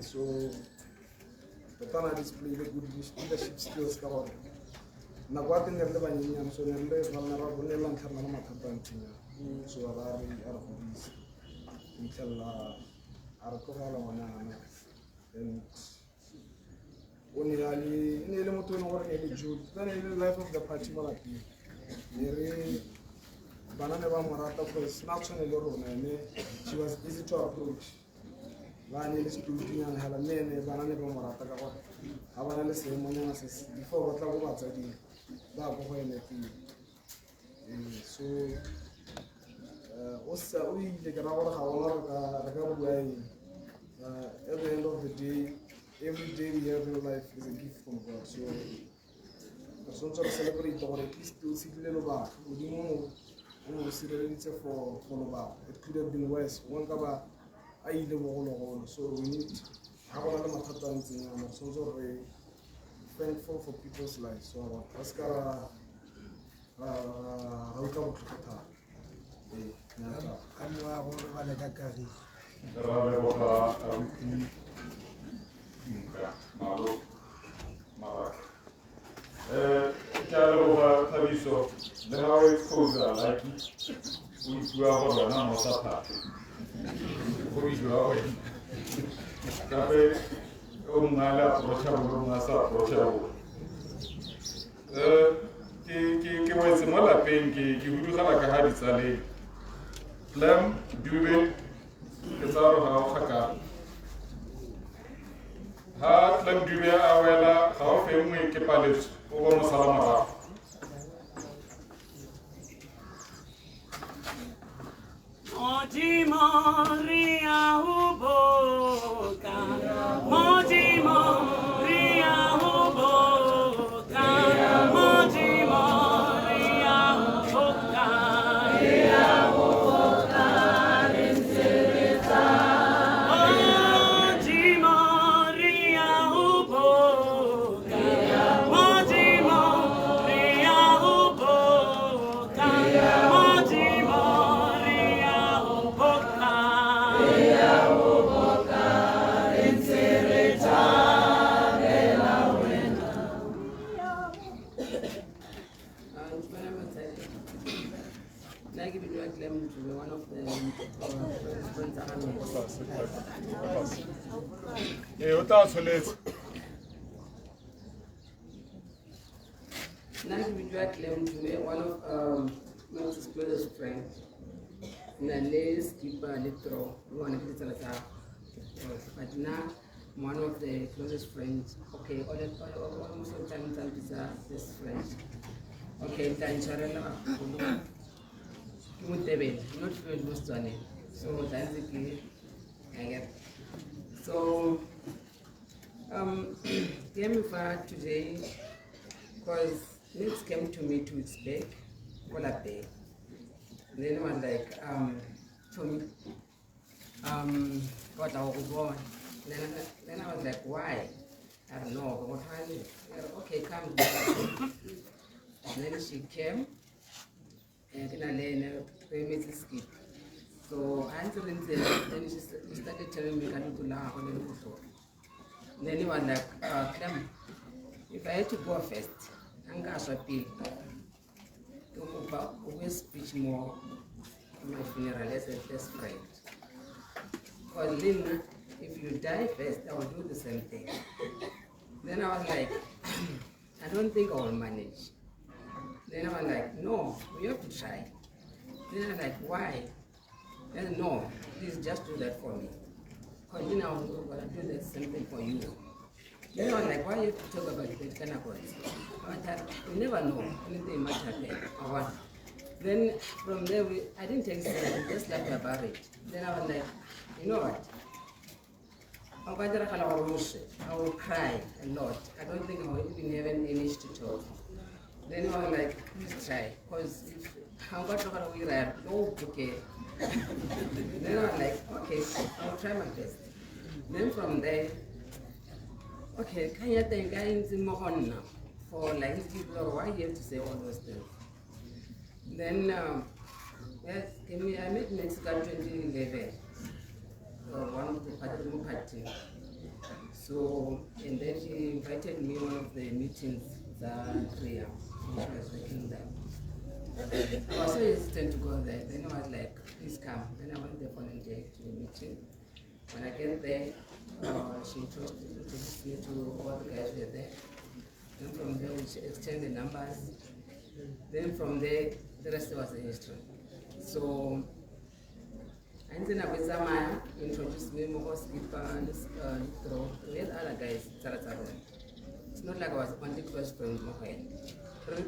So the Tana displayed a good leadership skills. Naguatin the Lebanon, so the vulnerable Nelan Karnamaka Bantina, so Arari Arabis until Arakovala and only Ali in Elemoton or any Jude, then in the life of the Pachimalapi. Banana Marata was not on a Lorona, she was easy to approach. Vani is shooting and have a man, Banana Marata. I want to say, before what I was saying, Babu and so also we take an hour, however, at the end of the day, every day we have in life is a gift from God. So, some sort of celebrate or at least to see little back. We don't see the answer for follow. It could have been worse. One cover, I live all. So we need have another matter and some sort of thankful for people's lives. So Oscar welcome to Qatar. Thabiso, the how it's called like we are all now Sata. We go away. Cafe Umala Rocha Rocha. Ke wa se mola peng ke hudugala ka ha ditsale. Lam dube ke tsaro ha o khaka. Ha lam dube a wela ga o fe mo ke paletso o bo mo sala mara. Moji Maria Uboka, Moji Maria Uboka, Moji Maria Uboka. o tla tsholetse. Now we do claim to be one of Moses' closest friends. Na let's keep a little one of the but now one of the closest friends. Okay, almost all time is this friend. Okay, then Charela, not very most on it. So that's the key. So came for today because Nits came to me 2 weeks back, all up there. Then I was like, to me, what I was born. Then I was like, why? I don't know, but okay, come. And then she came, and then I learned to skip. So I answered then she started telling me, can you do now on the floor? Then he was like, Clem, if I had to go first, I'm going to appeal. To speech more in my funeral as a best friend. Because Lynn, if you die first, I will do the same thing. Then I was like, I don't think I will manage. Then I was like, no, we have to try. Then I was like, why? Then no, please just do that for me. Because then I was going to do the same thing for you. Then I was like, why you have to talk about that kind of words? You never know, anything might happen. Then from there, I didn't take it, just like about it. Then I was like, you know what? I will cry a lot. I don't think I will even have an English to talk. Then I was like, please try, because if I'm going to talk about no, okay. Then I was like, okay, I'll try my best. Then from there, okay, can you think guys in Mohon now? For like people, why you have to say all those things? Then, yes, I met Mexico 2011. One of the party. So, and then she invited me one of the meetings, Zaria, which was working there. I was so hesitant to go there. Then I was like, please come. Then I went there for a day to the meeting. When I get there, she introduced me to all the guys who were there. Then from there, we exchanged the numbers. Then from there, the rest was the history. So, and then I was introduced me more skipper and we had other guys. It's not like I was only close friends.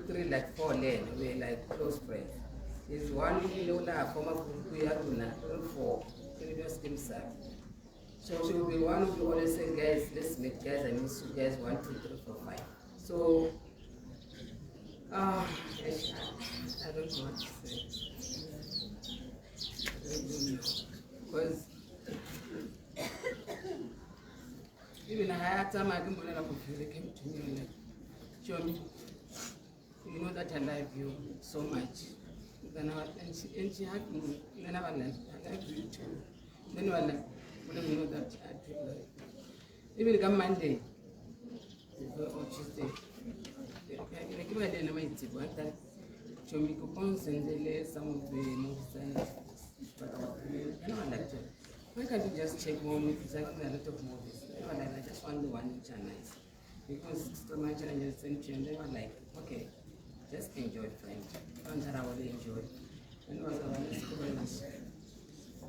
Three like 4 lane, we were like close friends. There's one former group 4, we just came side. So she will be one who always say, guys, let's meet guys, I miss you guys 1, 2, 3, 4, 5. So I don't know what to say. Because even a higher time I didn't believe they came to me and like, show me, you know that I love you so much. Then and she hugged me. Then I was like, I love you too. Then I was like, what do you know that I feel like? Even come Monday or Tuesday. Like if I didn't mind it, but that show me coupons and some of the notes and I don't like to. Why can't you just check more movies? I have a lot of movies. I just want the one which are nice. Because so much I just sent you and they were like, okay, just enjoy friend. And that I will enjoy. And it was a wonderful experience.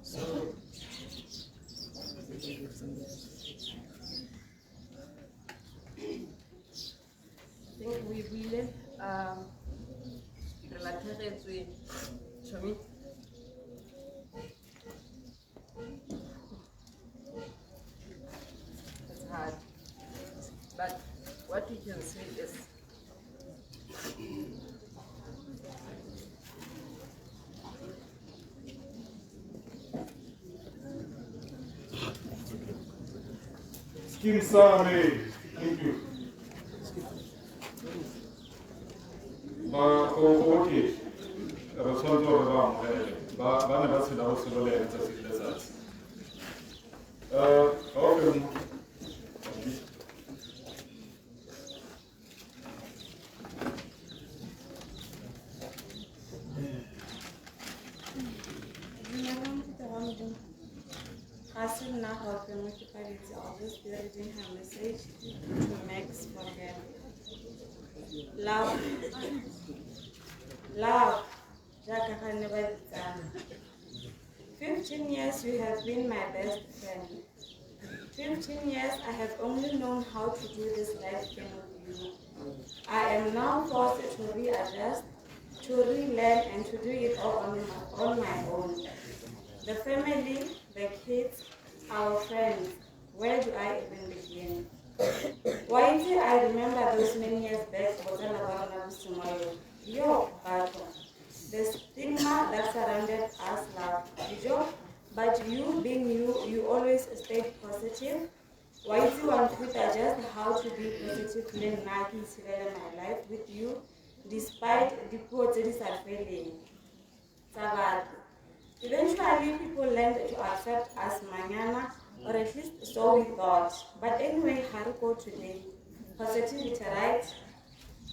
So I think we really related to Chomi. It's hard. But what we can say is Skim Same, thank you. Okay. Okay. Hassan now helping municipality. I'll just be reading her message to Max for them. Love. Love. Jack, I can never done. 15 years you have been my best friend. 15 years I have only known how to do this life game with you. I am now forced to readjust, to relearn, and to do it all on my own. The family, the kids, our friends, where do I even begin? Why did I remember those many years back? Yo, the stigma that surrounded us, love. But you being you always stayed positive. Why do you want to just how to be positive in my life with you, despite the poor things are failing? Eventually, people learned to accept us manana, or at least so we thought. But anyway, Haruko today, positivity, right?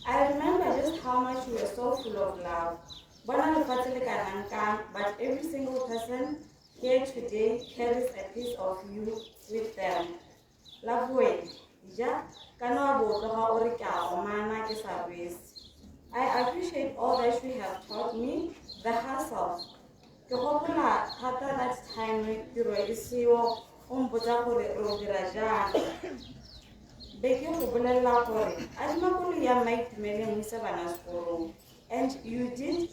I remember just how much you were so full of love. But every single person here today carries a piece of you with them. Love way. I appreciate all that you have taught me, the hustle. The popular that time you were and you did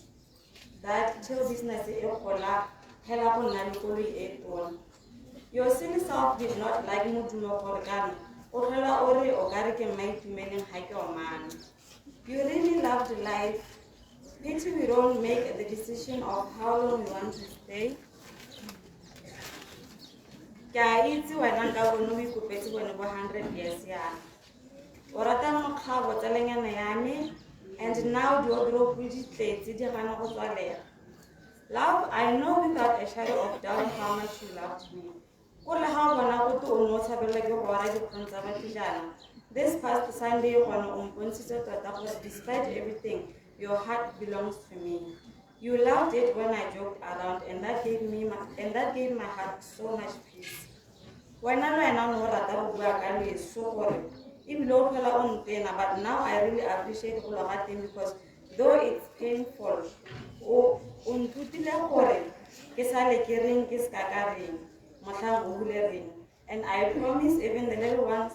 that till business your silly self did not like you really loved life. Pity we don't make the decision of how long we want to stay. It's 100 years. And now love, I know without a shadow of doubt how much you loved me. This past Sunday, despite everything, your heart belongs to me. You loved it when I joked around, and that gave my heart so much peace. When I know that is so horrible. But now I really appreciate it because though it's painful, and I promise even the little ones,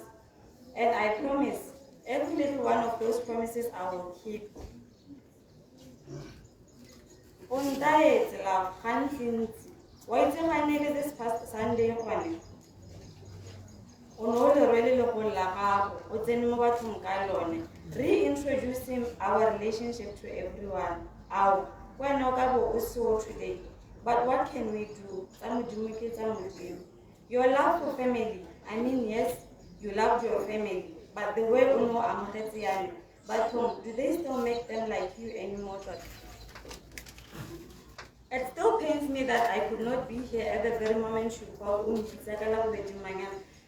and I promise every little one of those promises I will keep. On diet, love, hunting. Why is it this past Sunday? Reintroducing our relationship to everyone. Today. But what can we do? Your love for family. I mean, yes, you loved your family, but the way but do they still make them like you anymore? It still pains me that I could not be here at the very moment you called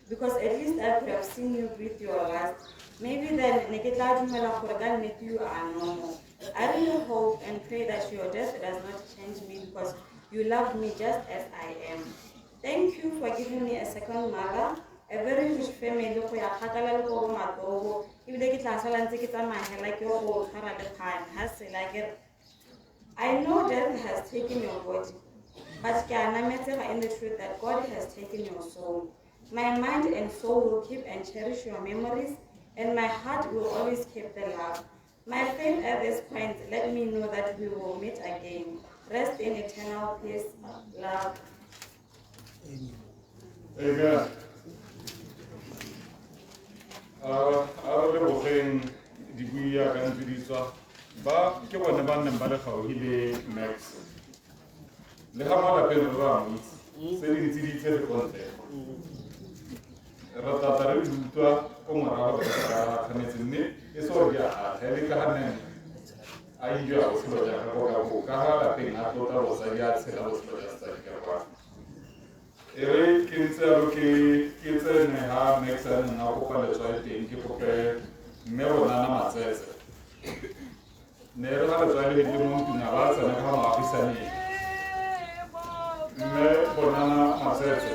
because at least I could have seen you breathe your last. Maybe then you are normal. I really hope and pray that your death does not change me because you loved me just as I am. Thank you for giving me a second mother, a very rich family. I know death has taken your body, but in the truth that God has taken your soul. My mind and soul will keep and cherish your memories, and my heart will always keep the love. My faith at this point, let me know that we will meet again. Rest in eternal peace, love. Amen. Ba ke bona ba nne ba le gauhile Max le ga mala pele ba motse se di ntsiditse le kontle ra tata re dutwa ko morago ka khanetse mme e so ya a hele ka hanne a ijo a se ba ja ka ga la pele a tota bo sa ya tsela bo se ja sa ka kwa ere ke ntse a ke tsene ha Max a nna go pa le tswa teng ke pope mme bona na matsetse Nero ha tswa le mo ntuna ba tsana ka maafisane mme bona na matsetse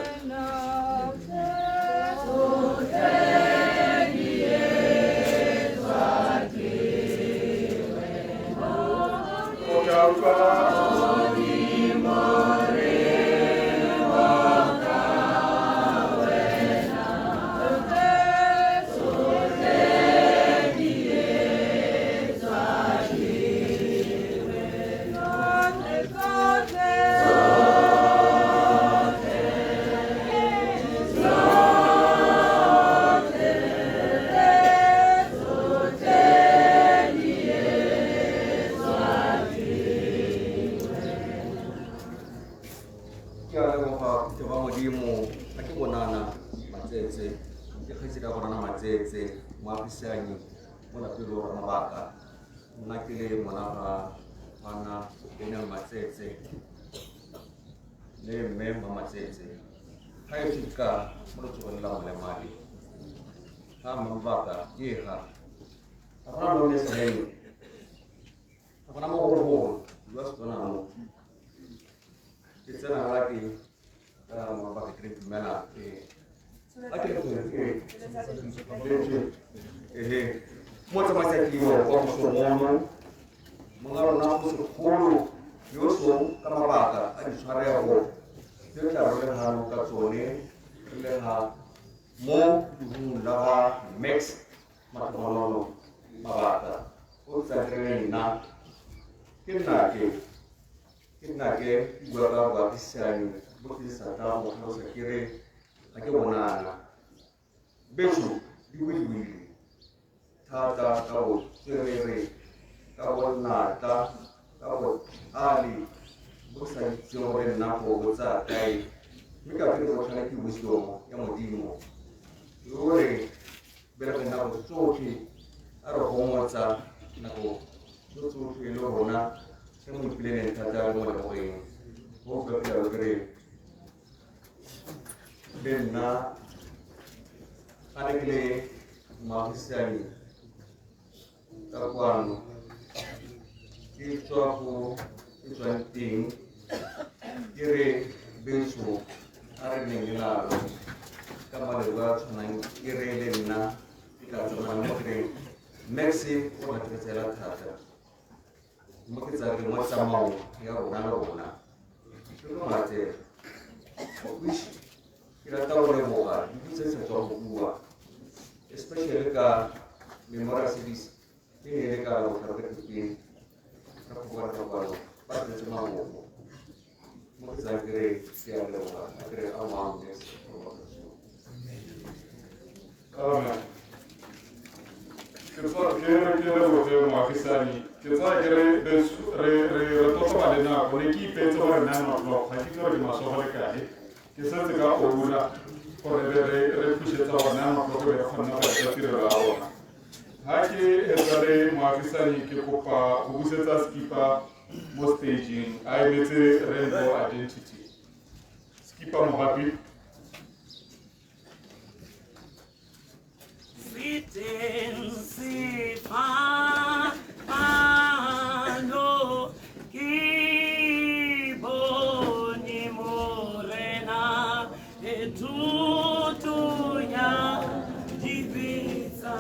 ke ba modimo ga ke bonana matsetse ke kgetsi ka bonana matsetse mo apisanyi mo lapelo ra mabaka nna ke le mona ga bana Daniel matsetse le mme matsetse ga e fika mo letsogong la molemadi ga mabaka ke ga ga gona lo le seng ga gona mo go lo se bona mo ke tsena la ke mabaka ke tumela ke mo tsamaya ke yo go somono mo ga rona go se kholo yo so ka mabaka a di tshwarego yo tla re le hano ka tsone le ha mo la ga max matlono mabaka o tsa re nna ke nna ke bua ka ba disani bo ke sa ta mo go se kire ga ke bonana beso di wili ta o tsere ka bona ta o ali bo sa tsore na go botsa kai mi ka ke go tshwana ke wisdom ya modimo lore bela ke na go tsoke a ro go motsa na go tsoke lo rona se mo plene tata mo le go go ka ke re benna anekle mahisani takwano kitwapo kitwanting kire benso are nengilalo kama le wa tshwanang kire le nna ka tsama mo kire merci o na tsela thata mo ke tsare mo tsamao ya rona ke mate wish kira tahu le moga itu saya satu buah especially ka memori series ini ka lo kerja kepin kapuan pada cuma mau saya kira siapa le moga kira awam nes amen kira wote mwafisani kira re toka balena kone ki peto na no hakika ri masohole kae ke sa tsaka o rura gore re pusetsa bona mo go re kgona go tsa tirelo ya bona ha ke etsare moafisani ke kopa go busetsa skipa mo staging a emetse Rainbow Identity skipa mo happy Sitting, sit, no, kiboni morena, tutunya, divisa.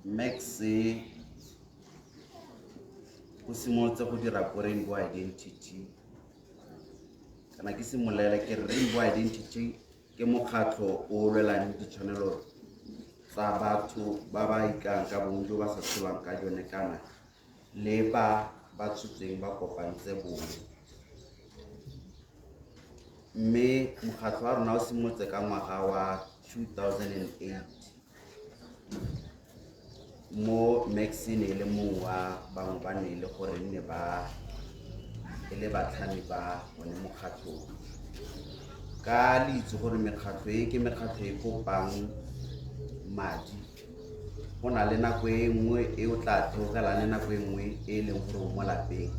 Max go simolotse go dira go Rainbow Identity kana ke simolele ke Rainbow Identity ke mokgatlo o lwelang ditshwanelo tsa batho ba ba ikang ka bonjo ba sa tsholang ka jone kana le ba tsutseng ba kopantse bone mme mokgatlo wa rona o simolotse ka ngwaga wa 2008 mo Maxine le mongwe wa bangwe ba ne le gore nne ba e le batlhami ba one mokgatlho ka le itse gore mekgatlho e ke mekgatlho e kopang madi go na le nako e nngwe e o tla theogela le nako e nngwe e leng gore o mo lapeng.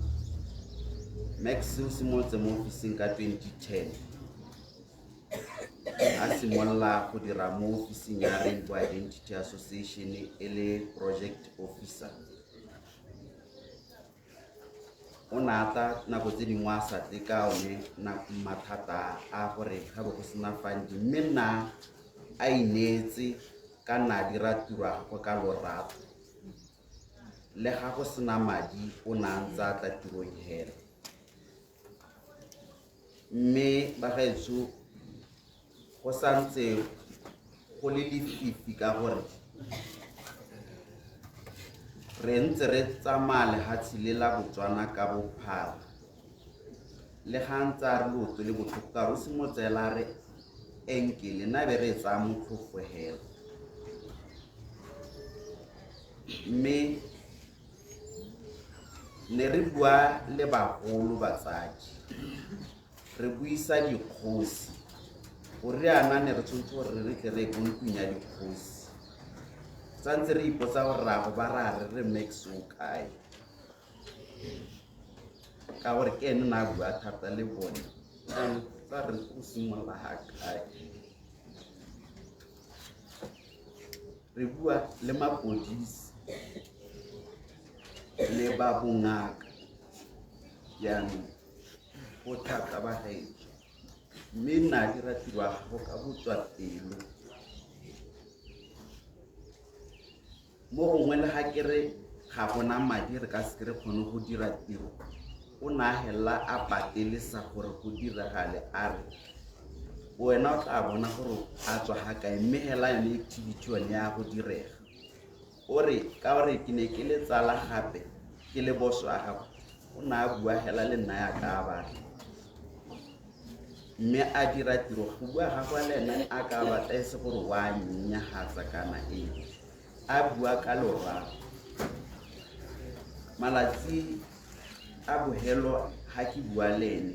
Max o simolotse mo ofising ka 2010 a simolola go dira mo ofising ya Rainbow Identity Association e le project officer. O na tla nako tse dingwe a sa tle ka one mathata a gore ga go sena fandi mme nna a inetse ka nna dira tiro ya go ka lorato le ga go sena madi o na ntse a tla tirong hela. Mme ba gaetso go santse go le lefifi ka gore re ntse re tsamaya lehatshe le la Botswana ka bophara le ga ntse a re loto le botlhoko ka re simolotsela re enkele na be re tsaya motlhofo hela. Mme ne re bua le bagolo batsadi re buisa dikgosi gore ana ne re tshwanetse gore re tle re bonkunya dikgosi tsantse re ipotsa gore ra go ba ra re Max o kae ka gore ke ene na bua thata le bone tsa re o simolola ha kae. Re bua le mapodisi le ba bongaka jaanong go thata ba gaetso mme nna dira tiro ya gago ka botswa pelo. Mo gongwe le ga ke re ga gona madi re ka se re kgone go dira tiro o na hela a patelesa gore go diragale a re wena o tla bona gore a tswa ga kae mme hela yone activity yone ya go direga o re ka gore ke ne ke le tsala gape ke le boso a gago o na bua hela le nna ya ka batla mme a dira tiro go bua ga go le ena a ka batla e se gore wa nya hatsa kana a bua ka lora malatsi a bohelo ha ke bua le ene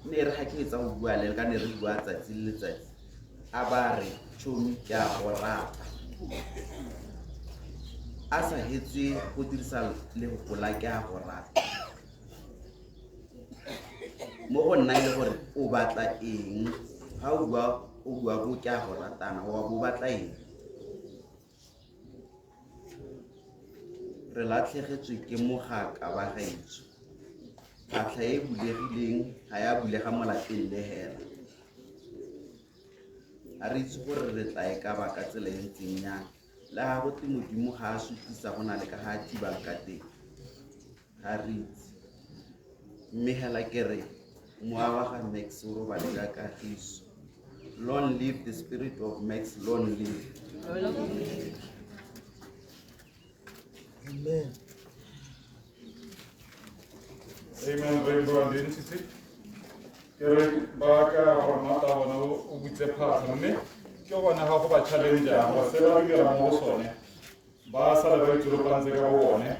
ne re ha ke etsa go bua le ka ne re bua tsatsi le letsatsi a ba re tšhomi ke a go rata a sa hetse go dirisa le go gola ke a go rata mo go nna le gore o batla eng ha o bua go ke a go ratana wa bo batla eng. Re latlhegetswe ke mogaka ba gaetso phatlha e bulegileng ga ya bulega mo lapeng le hela a re itse gore re tla e ka ba ka tsela e ntseng yang le ga go te modimo ga a sutisa go na le ka ga a tibang ka teng ga re itse mme hela ke re moa wa ga Max o robale ka kagiso. Long live the spirit of Max, long live. Amen. Amen. Rainbow Identity. Kere ba ka hormata bona o butse phata mme ke bona ha go ba challenge ba se ba dira mo sone ba sala ba itse ba ntse ka bone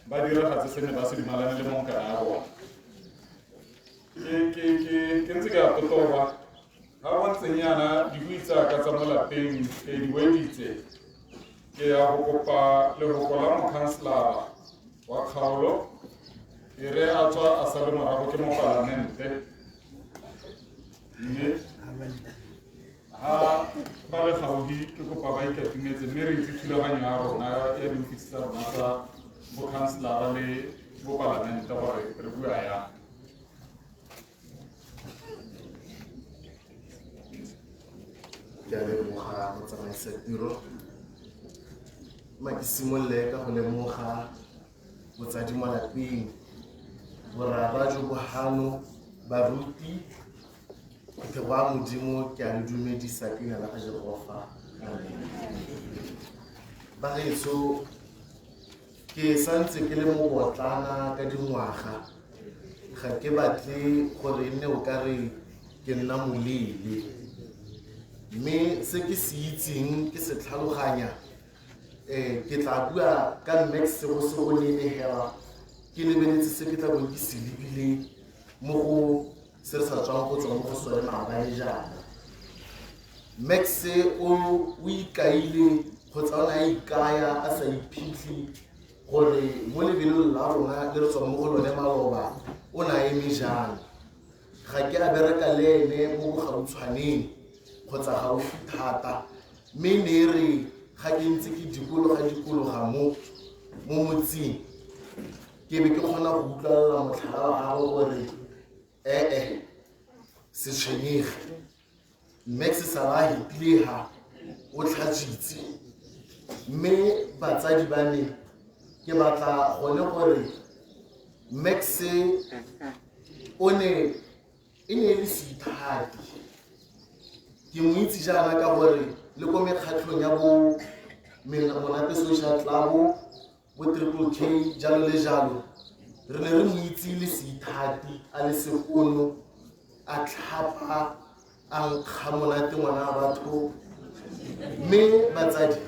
ba dira ga se ne ba se dimalane le monka a bona ke ntse ka totoba ha wa tsenyana di buitsa ka tsa molapeng ke di weditse ke ya go kopa le go kola mo counselor wa kgaolo e re a tswa a sa le morago ke mo parlamente mme ha ba le gaudi ke kopa ba ikatumetse mme re itse thulaganyo ya rona ya di ofisi tsa rona tsa bo counselor le bo parlamente gore re bua ya ke a leboga go tsamaisa tiro ma ke simolle ka go lemoga botsadi mo lapeng borara jo bohano baruti ke wa modimo ke a le dumedisa pina la ga Jehova. Ba getso ke santse ke le mo botlana ka dingwaga ga ke batle gore nne o ka re ke nna molele mme se ke se itseng ke se tlhaloganya ke tla bua ka Max go se go nene hela ke lebeletse se ke tla go ke se lebile mo go se re sa tswang go tswa mo go sone maabane jana. Max o ikaile go tsana ikaya a sa iphitlhi gore mo lebelong la rona le re tswa mo go lone maloba o na eme jang. Ga ke a bereka le ene mo go gautshwaneng kgotsa gaufi thata mme ne re ga ke ntse ke dikologa mo motseng ke be ke kgona go utlwala motlhala wa gagwe gore se tshwenyege. Max Salahi Pleha o tlhatsitse mme batsadi ba ne ke batla gone gore Max o ne e ne le seithati ke mo itse jana ka gore le ko mekgatlhong ya bo Monate Social Club bo Triple K jalo le jalo re ne re mo itse le seithati a le sekono a tlhapa a nkga monate ngwana wa batho. Mme batsadi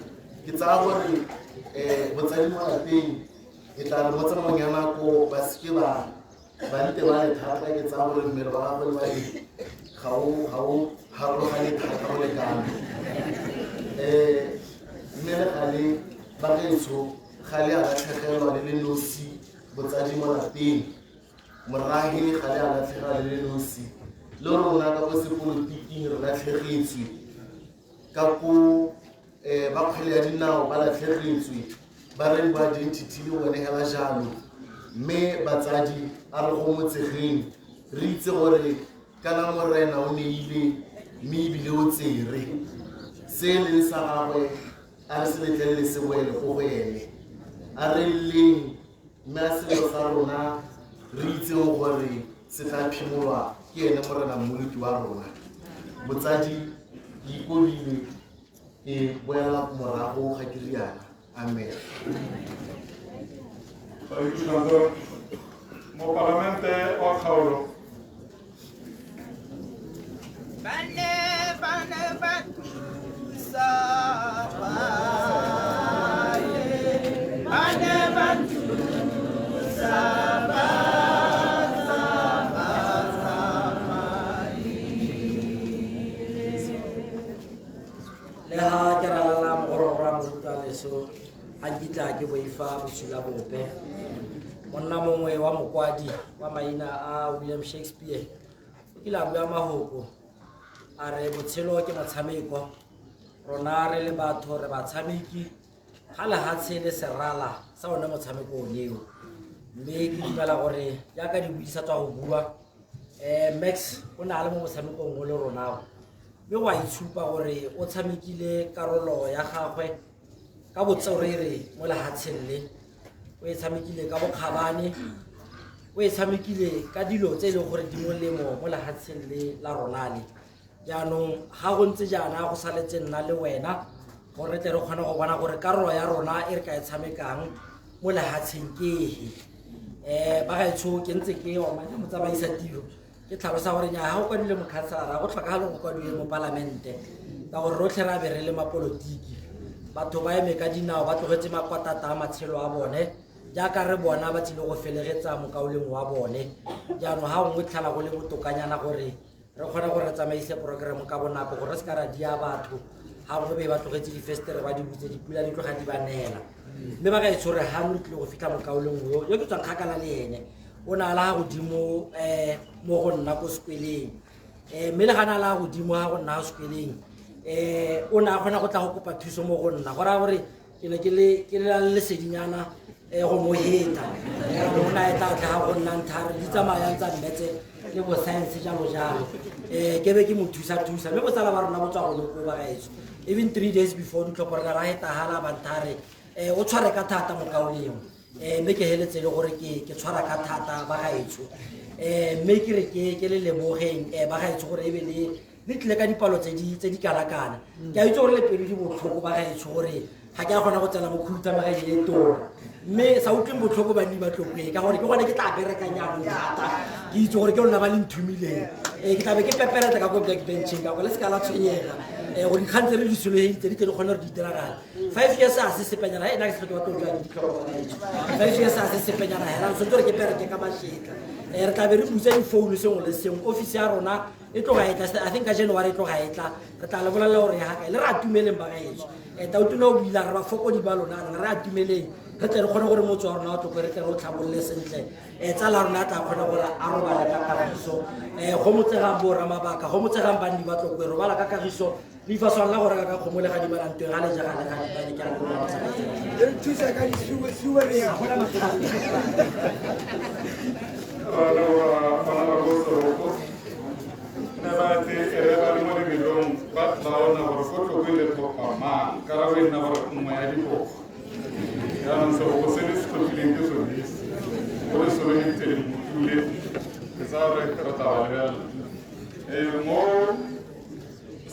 ke tsaya gore botsadi mo lapeng e tla re mo tsamaong ya nako ba seke ba nte ba le thata ke tsaya gore mmele wa gagwe ba ga o harologane thata go lekana. Mme le gale ba gaetsho ga le a latlhegelwa le le nosi botsadi mo lapeng morage ga le a latlhega le le nosi le rona ka go sepolotiking re latlhegetswe ka ko ba kgwele ya dinao ba latlhegetswe ba re ba identity le bone hela jalo. Mme batsadi a re go motsegeng re itse gore kana morena o neile mme ebile o tsere se le sa gagwe a re se letlelele se boele go ene a re leng mme a selo sa rona re itse gore se tla phimolwa ke ene morena mmoloki wa rona. Botsadi ke ikobile ke boela morago ga ke riana. Amen. Mo parlamente wa kgaolo le ha ke ralala mogorogora moruta leso a nkitla ke boifa bosula bope monna mongwe wa mokwadi wa maina a William Shakespeare o kile a bua mahoko a re botshelo ke motshameko rona re le batho re batshameki ga lehatshe le serala sa one motshameko o leo. Mme ke dumela gore jaaka di buisa tswa go bua Max o na le mo motshamekong o le ronao mme wa itshupa gore o tshamekile karolo ya gagwe ka botsorere mo lehatsheng le o e tshamekile ka bokgabane o e tshamekile ka dilo tse e leng gore di molemo mo lehatsheng le la rona le jaanong ga go ntse jaana go saletse nna le wena gore tle re kgona go bona gore karolo ya rona e re ka e tshamekang mo lehatsheng kehe. Ba gaetsho ke ntse ke omanya motsamaisa tiro ke tlhalosa gore nya ga o kwadile mokhanselara go tlhokagale go kwadiwe mo palamente ka gore rotlhe re a be re le mapolotiki batho ba eme ka dinao ba tlogetse makwatata a matshelo a bone jaaka re bona ba tsile go felegetsa mokaoleng wa bone. Jaanong ga nngwe tlhala go le botokanyana gore re kgona gore re tsamaise program ka bonako gore re se ka ra dia batho ga go be ba tlogetse difestere ba di butse dipula di tloga di ba neela. Mme ba gaetsho re ga nno tlile go fitlha mokaoleng yo ke tswang kgakala le ene o na la godimo mo go nna ko sekweleng mme le gana la godimo ga go nna go sekweleng o na kgona go tla go kopa thuso mo go nna go raya gore ke ne ke le lesedinyana go mo heta o na e tla tla go nna nthare di tsamayang tsa mmetse le bo science jalo jalo ke be ke mo thusa mme go tsala ba rona go tswa go lo ba gaetso even 3 days before ditlhopho re ra heta hala bantare o tshware ka thata mo kaoleng mme ke heletse le gore ke tshwara ka thata ba gaetso mme ke re ke le lebogeng ba gaetso gore e be le tle ka dipalo tse di kalakana ke a itse gore le pedi di botlhoko ba gaetso gore ga ke a gona go tsena mo khuduthamaganyi e tona mme sa utlweng botlhoko ba nni ba tlokeng ka gore ke gone ke tla berekanyano thata ke itse gore ke lona ba le nthumileng ke tlabe ke pepereta ka ko black benching ka gore le se ka la tshwenyega go dikgang tse re di sologeditse di tle di kgone gore di diragale 5 years a se sepenyana e nna ke se batlo jwa ditlhokogaetso 5 years a se sepenyana hela re sentse re ke pereke ka mašetla re tla be re butsa difounu sengwe le sengwe office ya rona e tloga etla I think ka January e tloga etla re tla le bolela gore ya kae le re atumeleng bagaetso tautona o buila re ba fokodi ba lona re atumeleng re tle re kgone gore motse wa rona wa toko re tle re o tlhabolole sentle tsala rona a tla kgona gore a robale ka kagiso go motsegang boramabaka go motsegang banni ba tloko e robala ka kagiso le ifaswang la gore ka kgomole ga dibalantwe ga le jagale ga dibane ke a re thusa ka disuwe re ya gona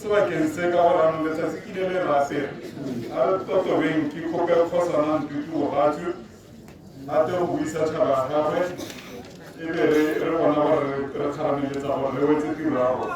sebakeng se ka gorang letsatsi ke ile le rase a totobeng ke kope kgosana ntutugatho a te go buisa tšhaba gagwe e be re bona gore re kgarameletsa gore re wetse tiro ya go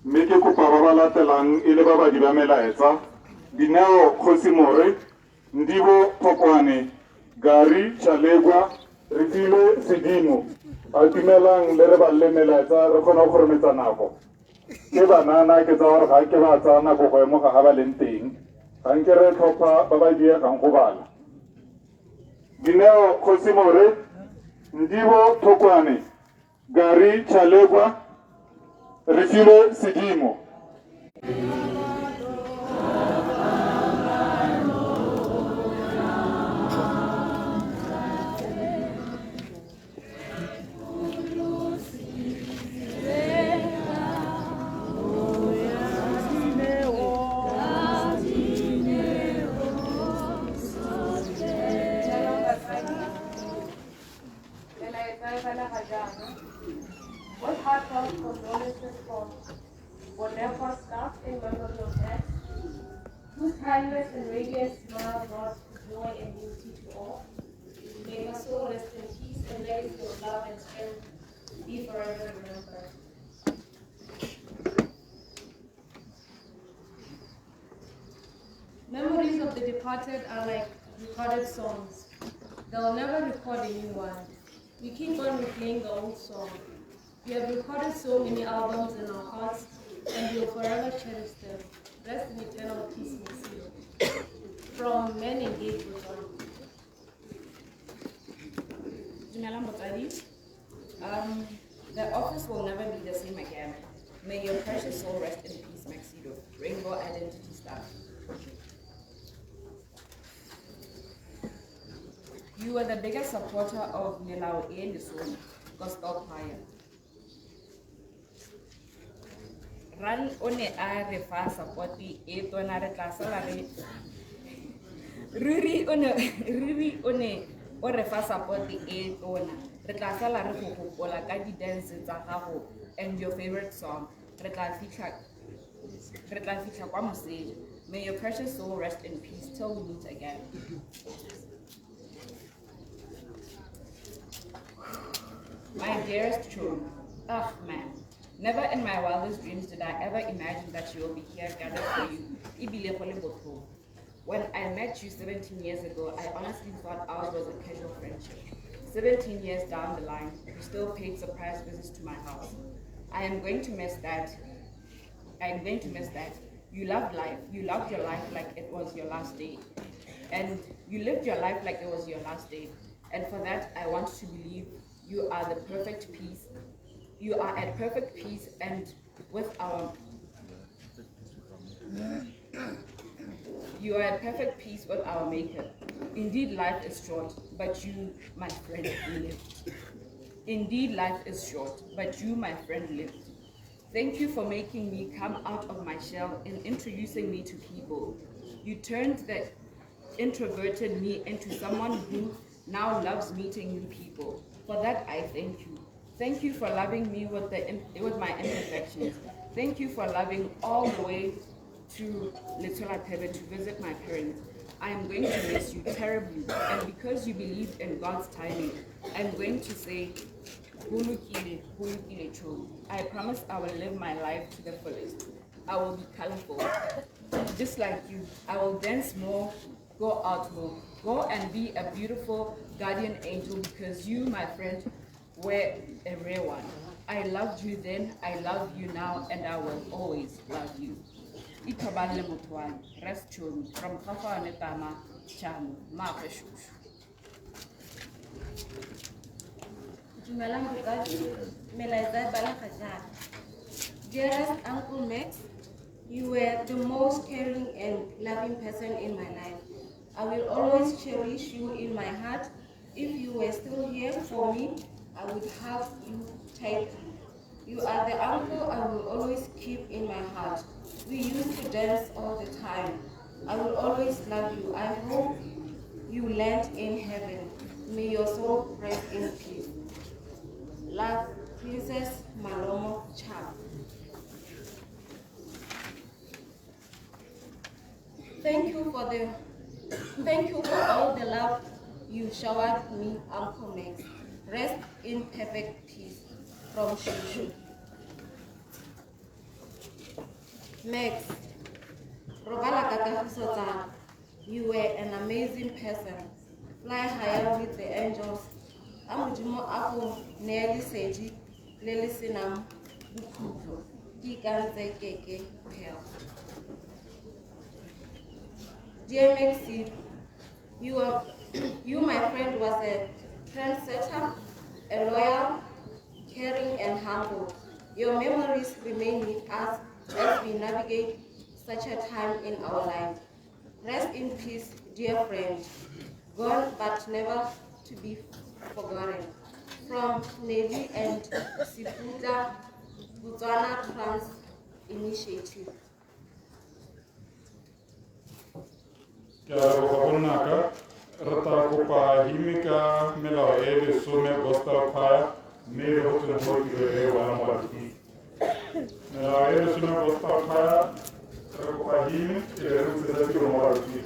mme ke kopa ba ba latelang e le babadi ba melaetsa Dineo Khosimore, Ndibo Pokwane, Gary Chalegwa, Refile Sedimo a dumelang le re ba le melaetsa re kgona go kgorometsa nako ke banana ke tsa gore ga ke ba tsa nako go emoga ga ba leng teng ga nke re tlhopha ba ba diegang go bala Dineo Khosimore, Ndibo Pokwane, Gary Chalegwa, Refile Sedimo. What heartfelt condolences for Bonnefa staff and members of TED, whose kindness and radiant smile brought joy and beauty to all. May her soul rest in peace and legacy of love and strength be forever remembered. Memories of the departed are like recorded songs. They'll never record a new one. We keep on replaying the old song. We have recorded so many albums in our hearts, and we'll forever cherish them. Rest in eternal peace, Mesido. From Men Engaged with One. Dumelang motswadi. The office will never be the same again. May your precious soul rest in peace, Maxido. Rainbow Identity Staff. You were the biggest supporter of Melao and the Soul Gospel Choir. Ran one a re fa supporti e tona re tla sala re Ruri one o re fa supporti e tona re tla sala re go gopola ka di dance tsa gago and your favorite song re tla fitla kwa Mosele. May your precious soul rest in peace till we meet again. My dearest Chum, ugh man, never in my wildest dreams did I ever imagine that you will be here gathered for you. When I met you 17 years ago, I honestly thought ours was a casual friendship. 17 years down the line, you still paid surprise visits to my house. I am going to miss that. You loved life. You loved your life like it was your last day. And you lived your life like it was your last day. And for that, I want to believe you are the perfect peace. You are at perfect peace and with our You are at perfect peace with our Maker. Indeed, life is short, but you, my friend, lived. Indeed, life is short, but you, my friend, lived. Thank you for making me come out of my shell and introducing me to people. You turned the introverted me into someone who now loves meeting new people. For that, I thank you. Thank you for loving me with my imperfections. Thank you for loving all the way to Little Tebe to visit my parents. I am going to miss you terribly, and because you believe in God's timing, I'm going to say, Hulukile, Hulukile Cho. I promise I will live my life to the fullest. I will be colorful, just like you. I will dance more, go out more, go and be a beautiful guardian angel because you, my friend, were a rare one. I loved you then, I love you now, and I will always love you. Ikabale Mutwan, Rest Chum, from Kafa Netama, Cham, Mapeshushu. Dearest Uncle Max, you were the most caring and loving person in my life. I will always cherish you in my heart. If you were still here for me, I would have you tightly. You are the uncle I will always keep in my heart. We used to dance all the time. I will always love you. I hope you land in heaven. May your soul rest in peace. Love, Princess Malomo Chap. Thank you for all the love you showered me, Uncle Max. Rest in perfect peace. From Shushu. Max, you were an amazing person. Fly higher with the angels. Amujimo ako nearly seji lelisinam bukujo. Giganze keke hell. Dear Maxi, you my friend was a trendsetter, a loyal, caring and humble. Your memories remain with us as we navigate such a time in our lives. Rest in peace, dear friend. Gone but never to be forgotten. From Navy and Sifuta Botswana Trans Initiative. Rata kopa himika mela ebe sume gospel choir mere hotu hotu e wana marki mela ebe sume gospel choir kopa himi e rutu zati o marki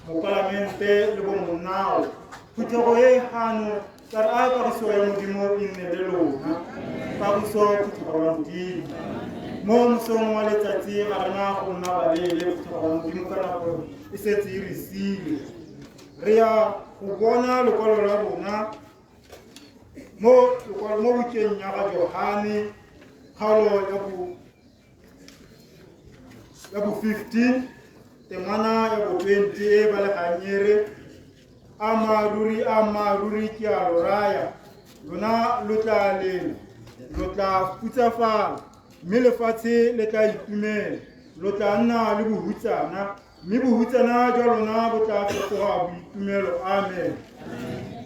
mo palamente le bo monao phuthego e hano ka re a kagiso ya modimo e nne le lona kagiso phuthego ya modimo mo mosong wa letsatsi ga rena go nna balele phuthego ya modimo ka nako e setse e re sile re ya go bona lekwalo la rona mo bukeng ya ga Johane kgaolo ya bo 15 temana ya bo 20 e ba le ganyere a maruri ke a loraya lona lo tla lela lo tla futsafala mme lefatshe le tla itumela lo tla nna le bohutsana mme bohutsana jwa lona bo tla fetoga boitumelo amen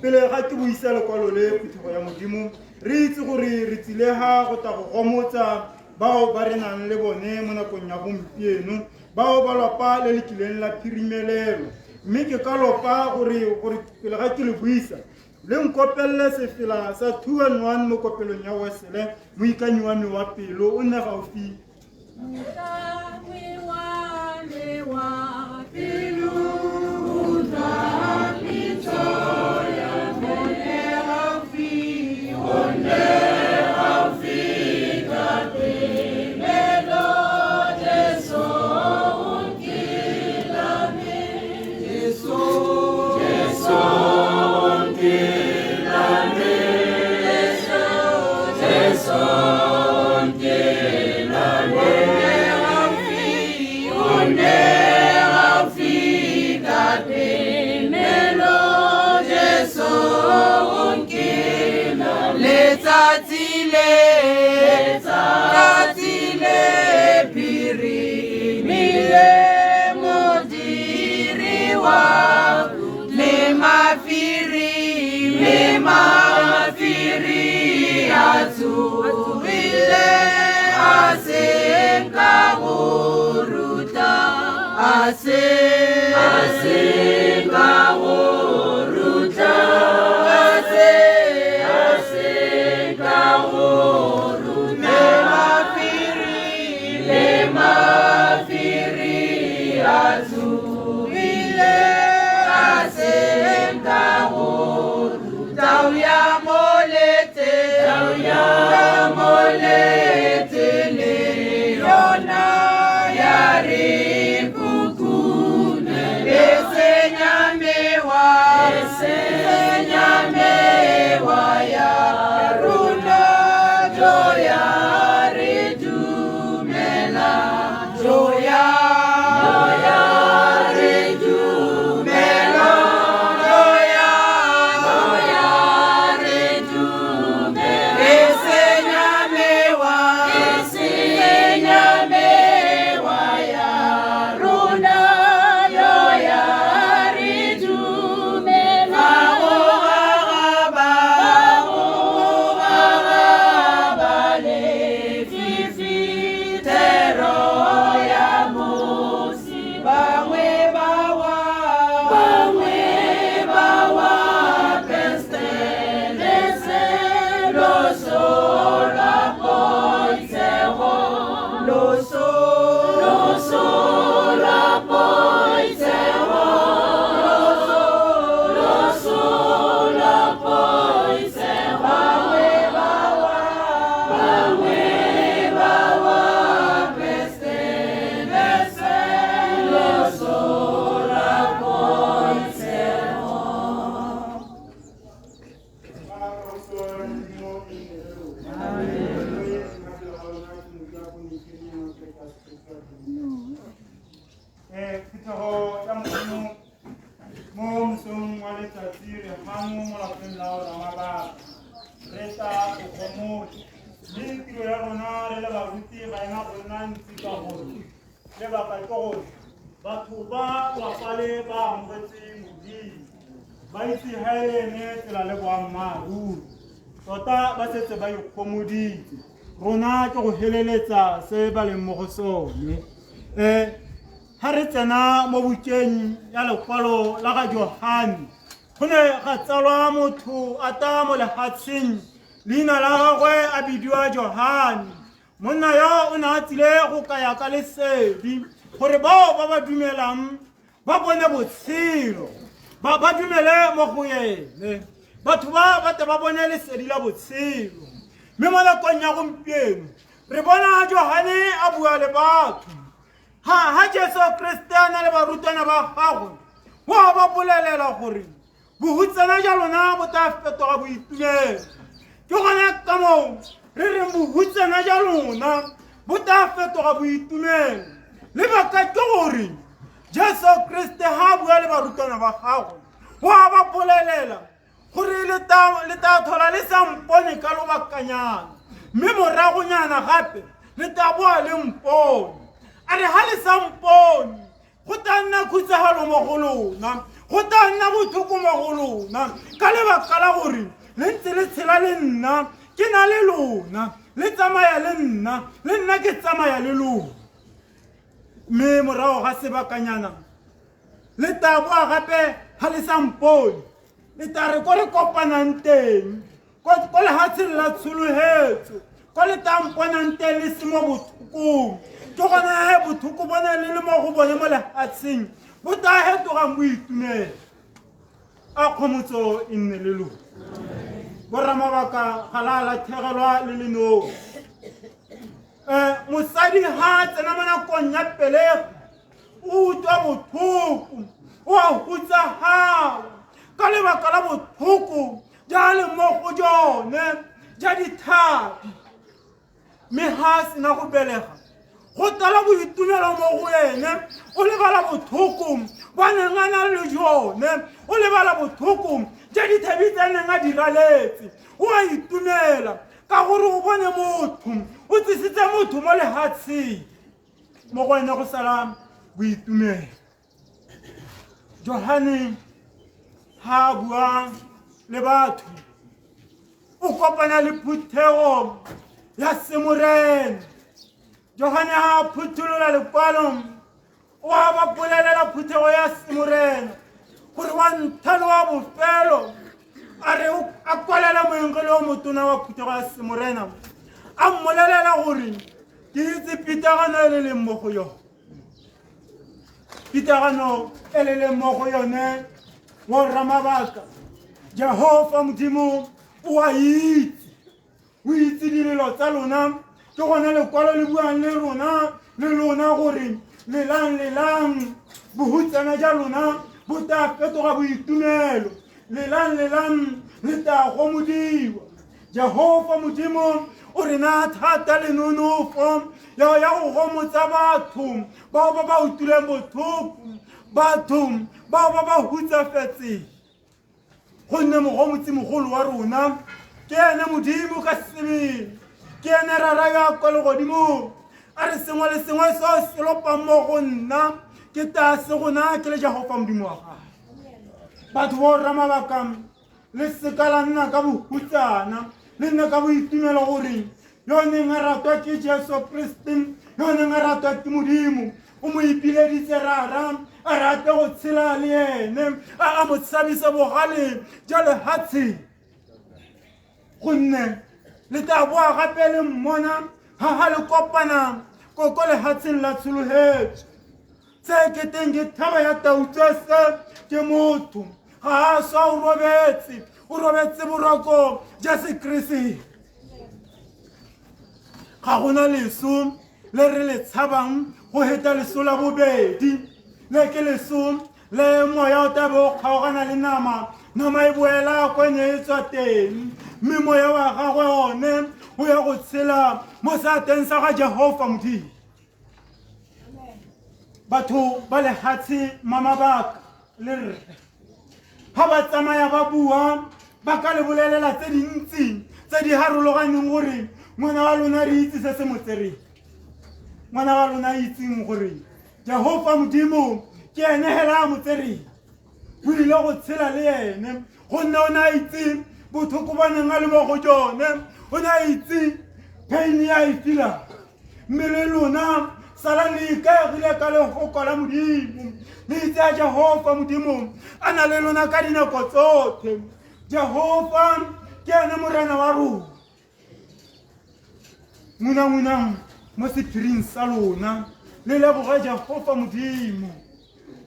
pele ga ke buisa lekwalo le phuthego ya modimo re itse gore re tsilega go tla go gomotsa bao ba re nang le bone mo nakong ya gompieno bao ba lopa le le kileng la phirimelelo mme ke ka lopa gore pele ga ke le buisa le nkopelele sefela sa 2-1 mo kopelong ya Wesele moikanyi wa me wa pelo o nne gaufi tota ba setse ba ikhomoditse rona ke go heleletsa se ba leng mo go sone ha re tsena mo bukeng ya lekwalo la ga Johane go ne ga tsalwa motho a ta mo lehatsheng leina la gagwe a bidiwa Johane monna yo o ne a tsile go kaya ka lesedi gore bao ba ba dumelang ba bone botshelo ba dumele mo go ene batho ba tle ba bone lesedi la botshelo mme mo nakong ya gompieno re bona Johane a bua le batho ha Jesu Kriste a na le barutwana ba gagwe wa ba bolelela gore bohutsana ja lona bo tla fetoga boitumelo ke gona ka moo re reng bohutsana ja lona bo tla fetoga boitumelo lebaka ke gore Jesu Kriste ha bua le barutwana ba gagwe wa ba bolelela gore le tla thola le sampone ka lobakanyana mme moragonyana gape le tla boa le mpone a re ha le sampone go tla nna khutsagalo mo go lona go tla nna bothoko mo go lona ka lebaka la gore le ntse le tshela le nna ke na le lona le tsamaya le nna ke tsamaya le lona mme morago ga sebakanyana le tla boa gape ha le sampone le tla re ko le kopanang teng ko lehatsheng la tsholohetso ko le tamponang teng le se mo bothokong ke gona bothoko bona le mo go bone mo lehatsheng bo tla hetogang boitumelo a kgomotso e nne le lona borramabaka ga la latlhegelwa le lenong mosadi ha tsena mo nakong ya pelego o utlwa bothoko o a hutsagala ka lebaka la bothoko ja le mo go jone ja dithapi mme ha sena go belega go tala boitumelo mo go ene o lebala bothoko ba neng a na le jone o lebala bothoko ja dithabi tsa neng a diraletse o a itumela ka gore o bone motho o tsisitse motho mo lehatsheng mo go ene go sala boitumelo Johane ha bua le batho o kopana le phuthego ya semorena Johane ha phuthulola lekwalo o a ba bolelela phuthego ya semorena gore wa nthalo wa bofelo a re a kwalela moenkele o motona wa phuthego ya semorena a mmolelela gore ke itse pitagano e le leng mo go yone pitagano e le leng mo go yone borramabaka Jehova Modimo o a itse dilelo tsa lona ke gona lekwalo le buang le lona gore lelang bohutsana ja lona bo tla fetoga boitumelo lelang le tla gomodiwa Jehova Modimo o re na thata le nonofo ya go gomotsa batho bao ba utuleng bothoko batho bao ba hutsafetseng gonne mogomotsi mogolo wa rona ke ene Modimo ka sebele ke ene rara ya kwa legodimo a re sengwe le sengwe seo se lopang mo go nna ke tase gona ke le Jehova Modimo wa gago batho borramabaka le seka la nna ka bohutsana le nna ka boitumelo gore yone nga ratwa ke Jesu Kriste yone nga ratwa ke Modimo o mo ipileditse rara a rate go tshela le ene a mo tshabisa bogale ja lehatshe gonne le tla boa gape le mmona ha le kopana ko lehatsheng la tsholohetso tse ke teng ke thaba ya tautsese ke motho ga a swa o robetse boroko Jesu Kriste ga gona leso le re le tshabang go heta leso la bobedi le ke leso le moya o tabe o kgaogana le nama e boela kwenye e tswa teng mme moya wa gagwe one o ya go tshela mo seateng sa ga Jehova Modimo batho ba lehatshe mamabaka le rre ha ba tsamaya ba bua ba ka le bolelela tse dintsi tse di harologaneng gore ngwana wa lona re itse se se motsereng ngwana wa lona itseng gore Jehova Modimo ke ene hela motsereng o ile go tshela le ene gonne o na itse bothoko ba neng a le mo go jone o na itse pain ya e fila mme le lona sala le ikaegile ka legoko la Modimo le itse a Jehova Modimo a na le lona ka dinako tsotlhe Jehova ke ene morena wa rona ngwana mo sephiring sa lona le leboga Jehova Modimo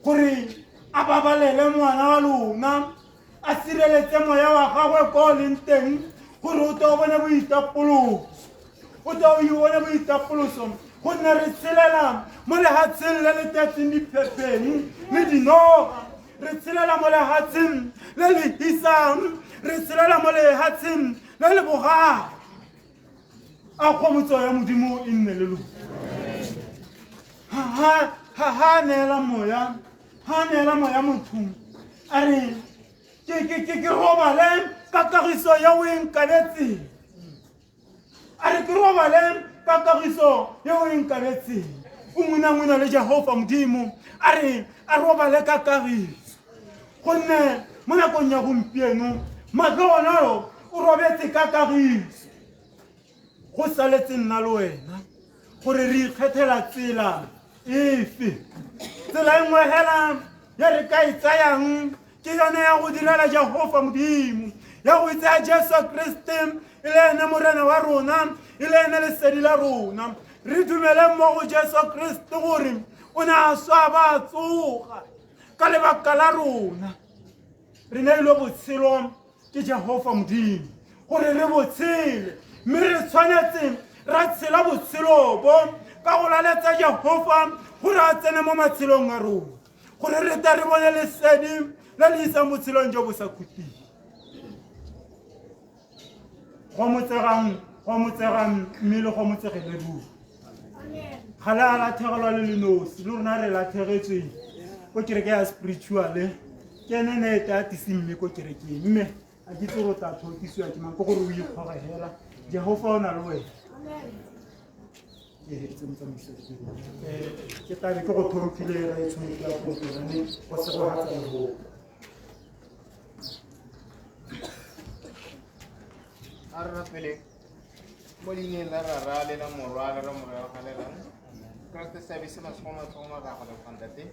gore a babalele ngwana wa lona a sireletse moya wa gagwe ko o leng teng gore o tlo bone boitapoloso o tlo bone boitapoloso gonne re tshelela mo lehatsheng le le tletseng diphepeng le dinoga re tshelela mo lehatsheng le le hisang re tshelela mo lehatsheng le le bogale a kgomotso ya modimo e nne le lona ha neela moya mothong a re ke robale ka kagiso ya o enkabetseng a re ke robale ka kagiso ya o enkabetseng o ngwina le Jehova modimo a re a robale ka kagiso gonne mo nakong ya gompieno matlho onalo o robetse ka kagiso go saletse nna le wena gore re ikgethela tsela efe tsela engwe hela ya re ka e tsayang ke yone ya go direla Jehova modimo ya go tsaya Jesu Kriste e le ene morena wa rona e le ene lesedi la rona re dumele mo go Jesu Kriste gore o ne a swa ba tsoga ka lebaka la rona re neilwe botshelo ke Jehova modimo gore re botshele mme re tshwanetse ra tshela botshelo bo ka go laletsa Jehova gore a tsene mo matshelong a rona gore re tla re bone lesedi le le isang botshelong jo bo sa khuteng go motsegang mme le go motsegele ruri ga le a lathegelwa le lenosi le rona re lathegetsweng ko kereke ya spirituale ke ene neete a tisi mme ko kerekeng mme a ke tse go tla thokisiwa ke mang ke gore o ikgogegela Jehova o na le wena ke tabe ke go thorokile ra e tshwanetse ya goterane go se go hatsa lego a re rapele mo leineng la rara le la morwa le ra morwa ga lelang kriste sa bise masoma ga go le fantate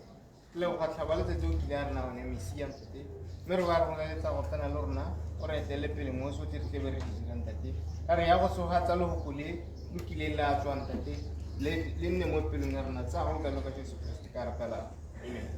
le go tlhaba le tse o kile a rena one mesiam tete mme re ba re go letsa go tsena le rona o re etele pele mo so tse re re dirang tate a re ya go sogatsa le go gole nkile la tswang tate le nne mo pelong ya rona tsa go ka loka Jesu Kriste ka re pela amen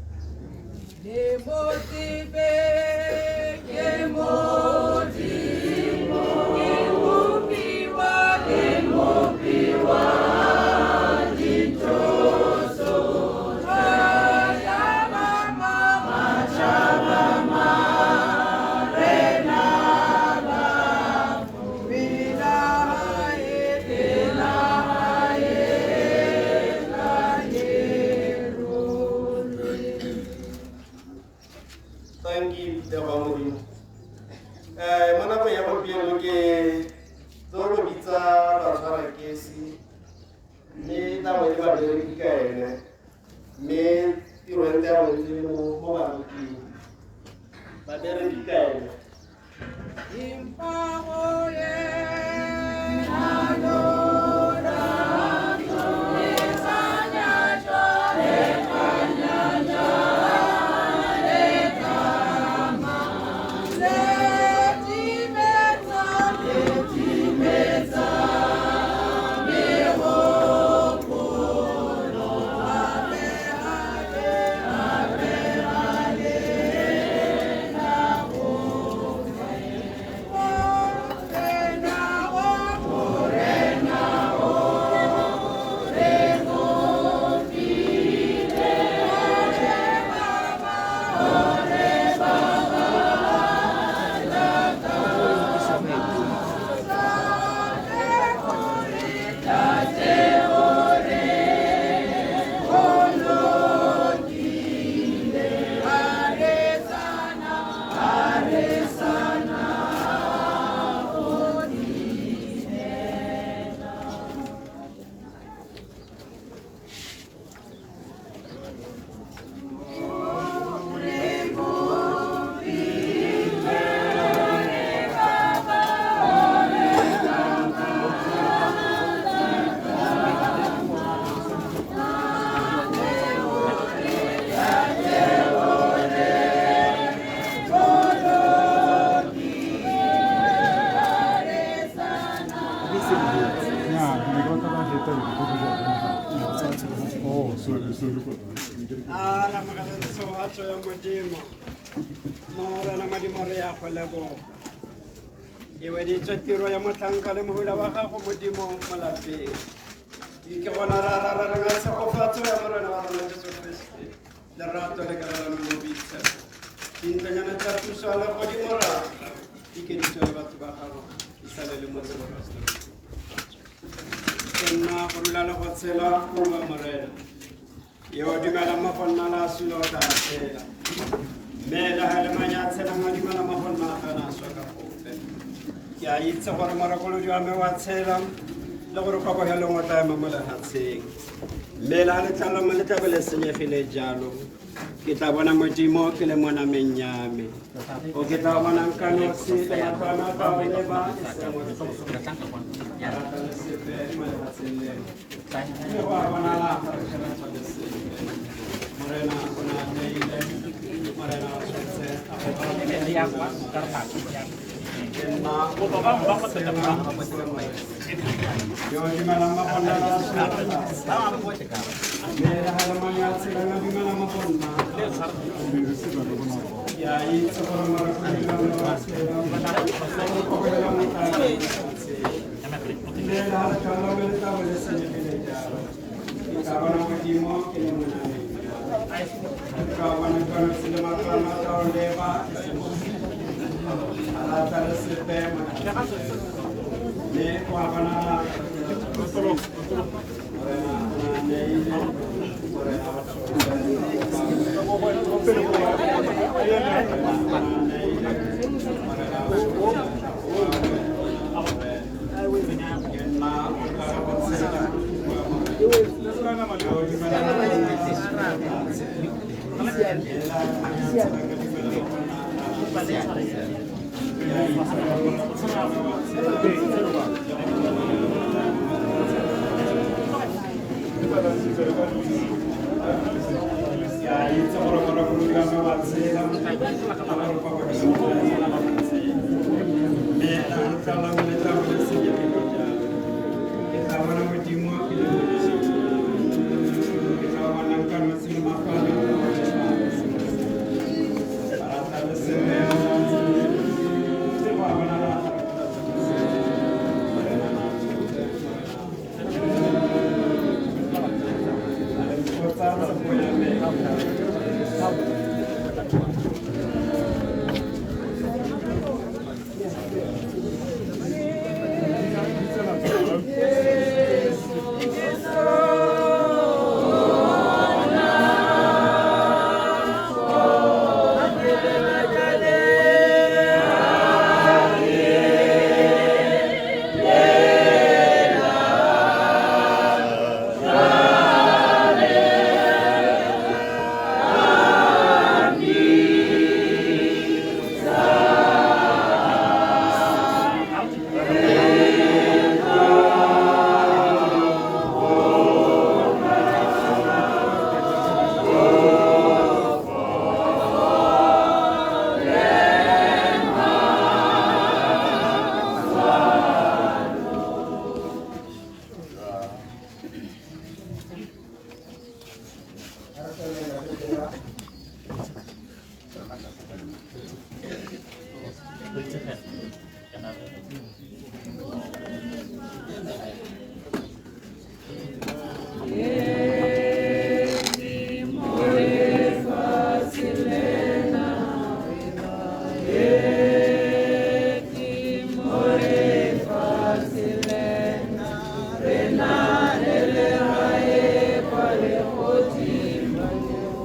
Morena Madimo re ya go leboga. E weditse tiro ya motlhanka le mohula wa gago modimo mo lapeng. Ke bona ra tshegofatso ya morena wa rona Jesu Kriste. Lerato le karolano mo boitshepo. Dintlanyana tsa thuso le godimo rata. Ikeditswe le batho ba gago. Isale le motse wa Kriste. Ke nna go rula le go tshela go ba morena. Yo dumela mafonna la sulo ta tshela. Mela ha le manya tshela ma dumela mafonna kana swa ka gope. Ke a itse gore morakolo di wa me wa tshela le gore go ya le ngota mo mola hatseng. Mela le tlalo mo le tabele senyegile jalo. Ke tla bona modimo ke le mona menyame. O ke tla bona nkano se le bana ba bone ba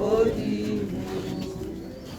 Odi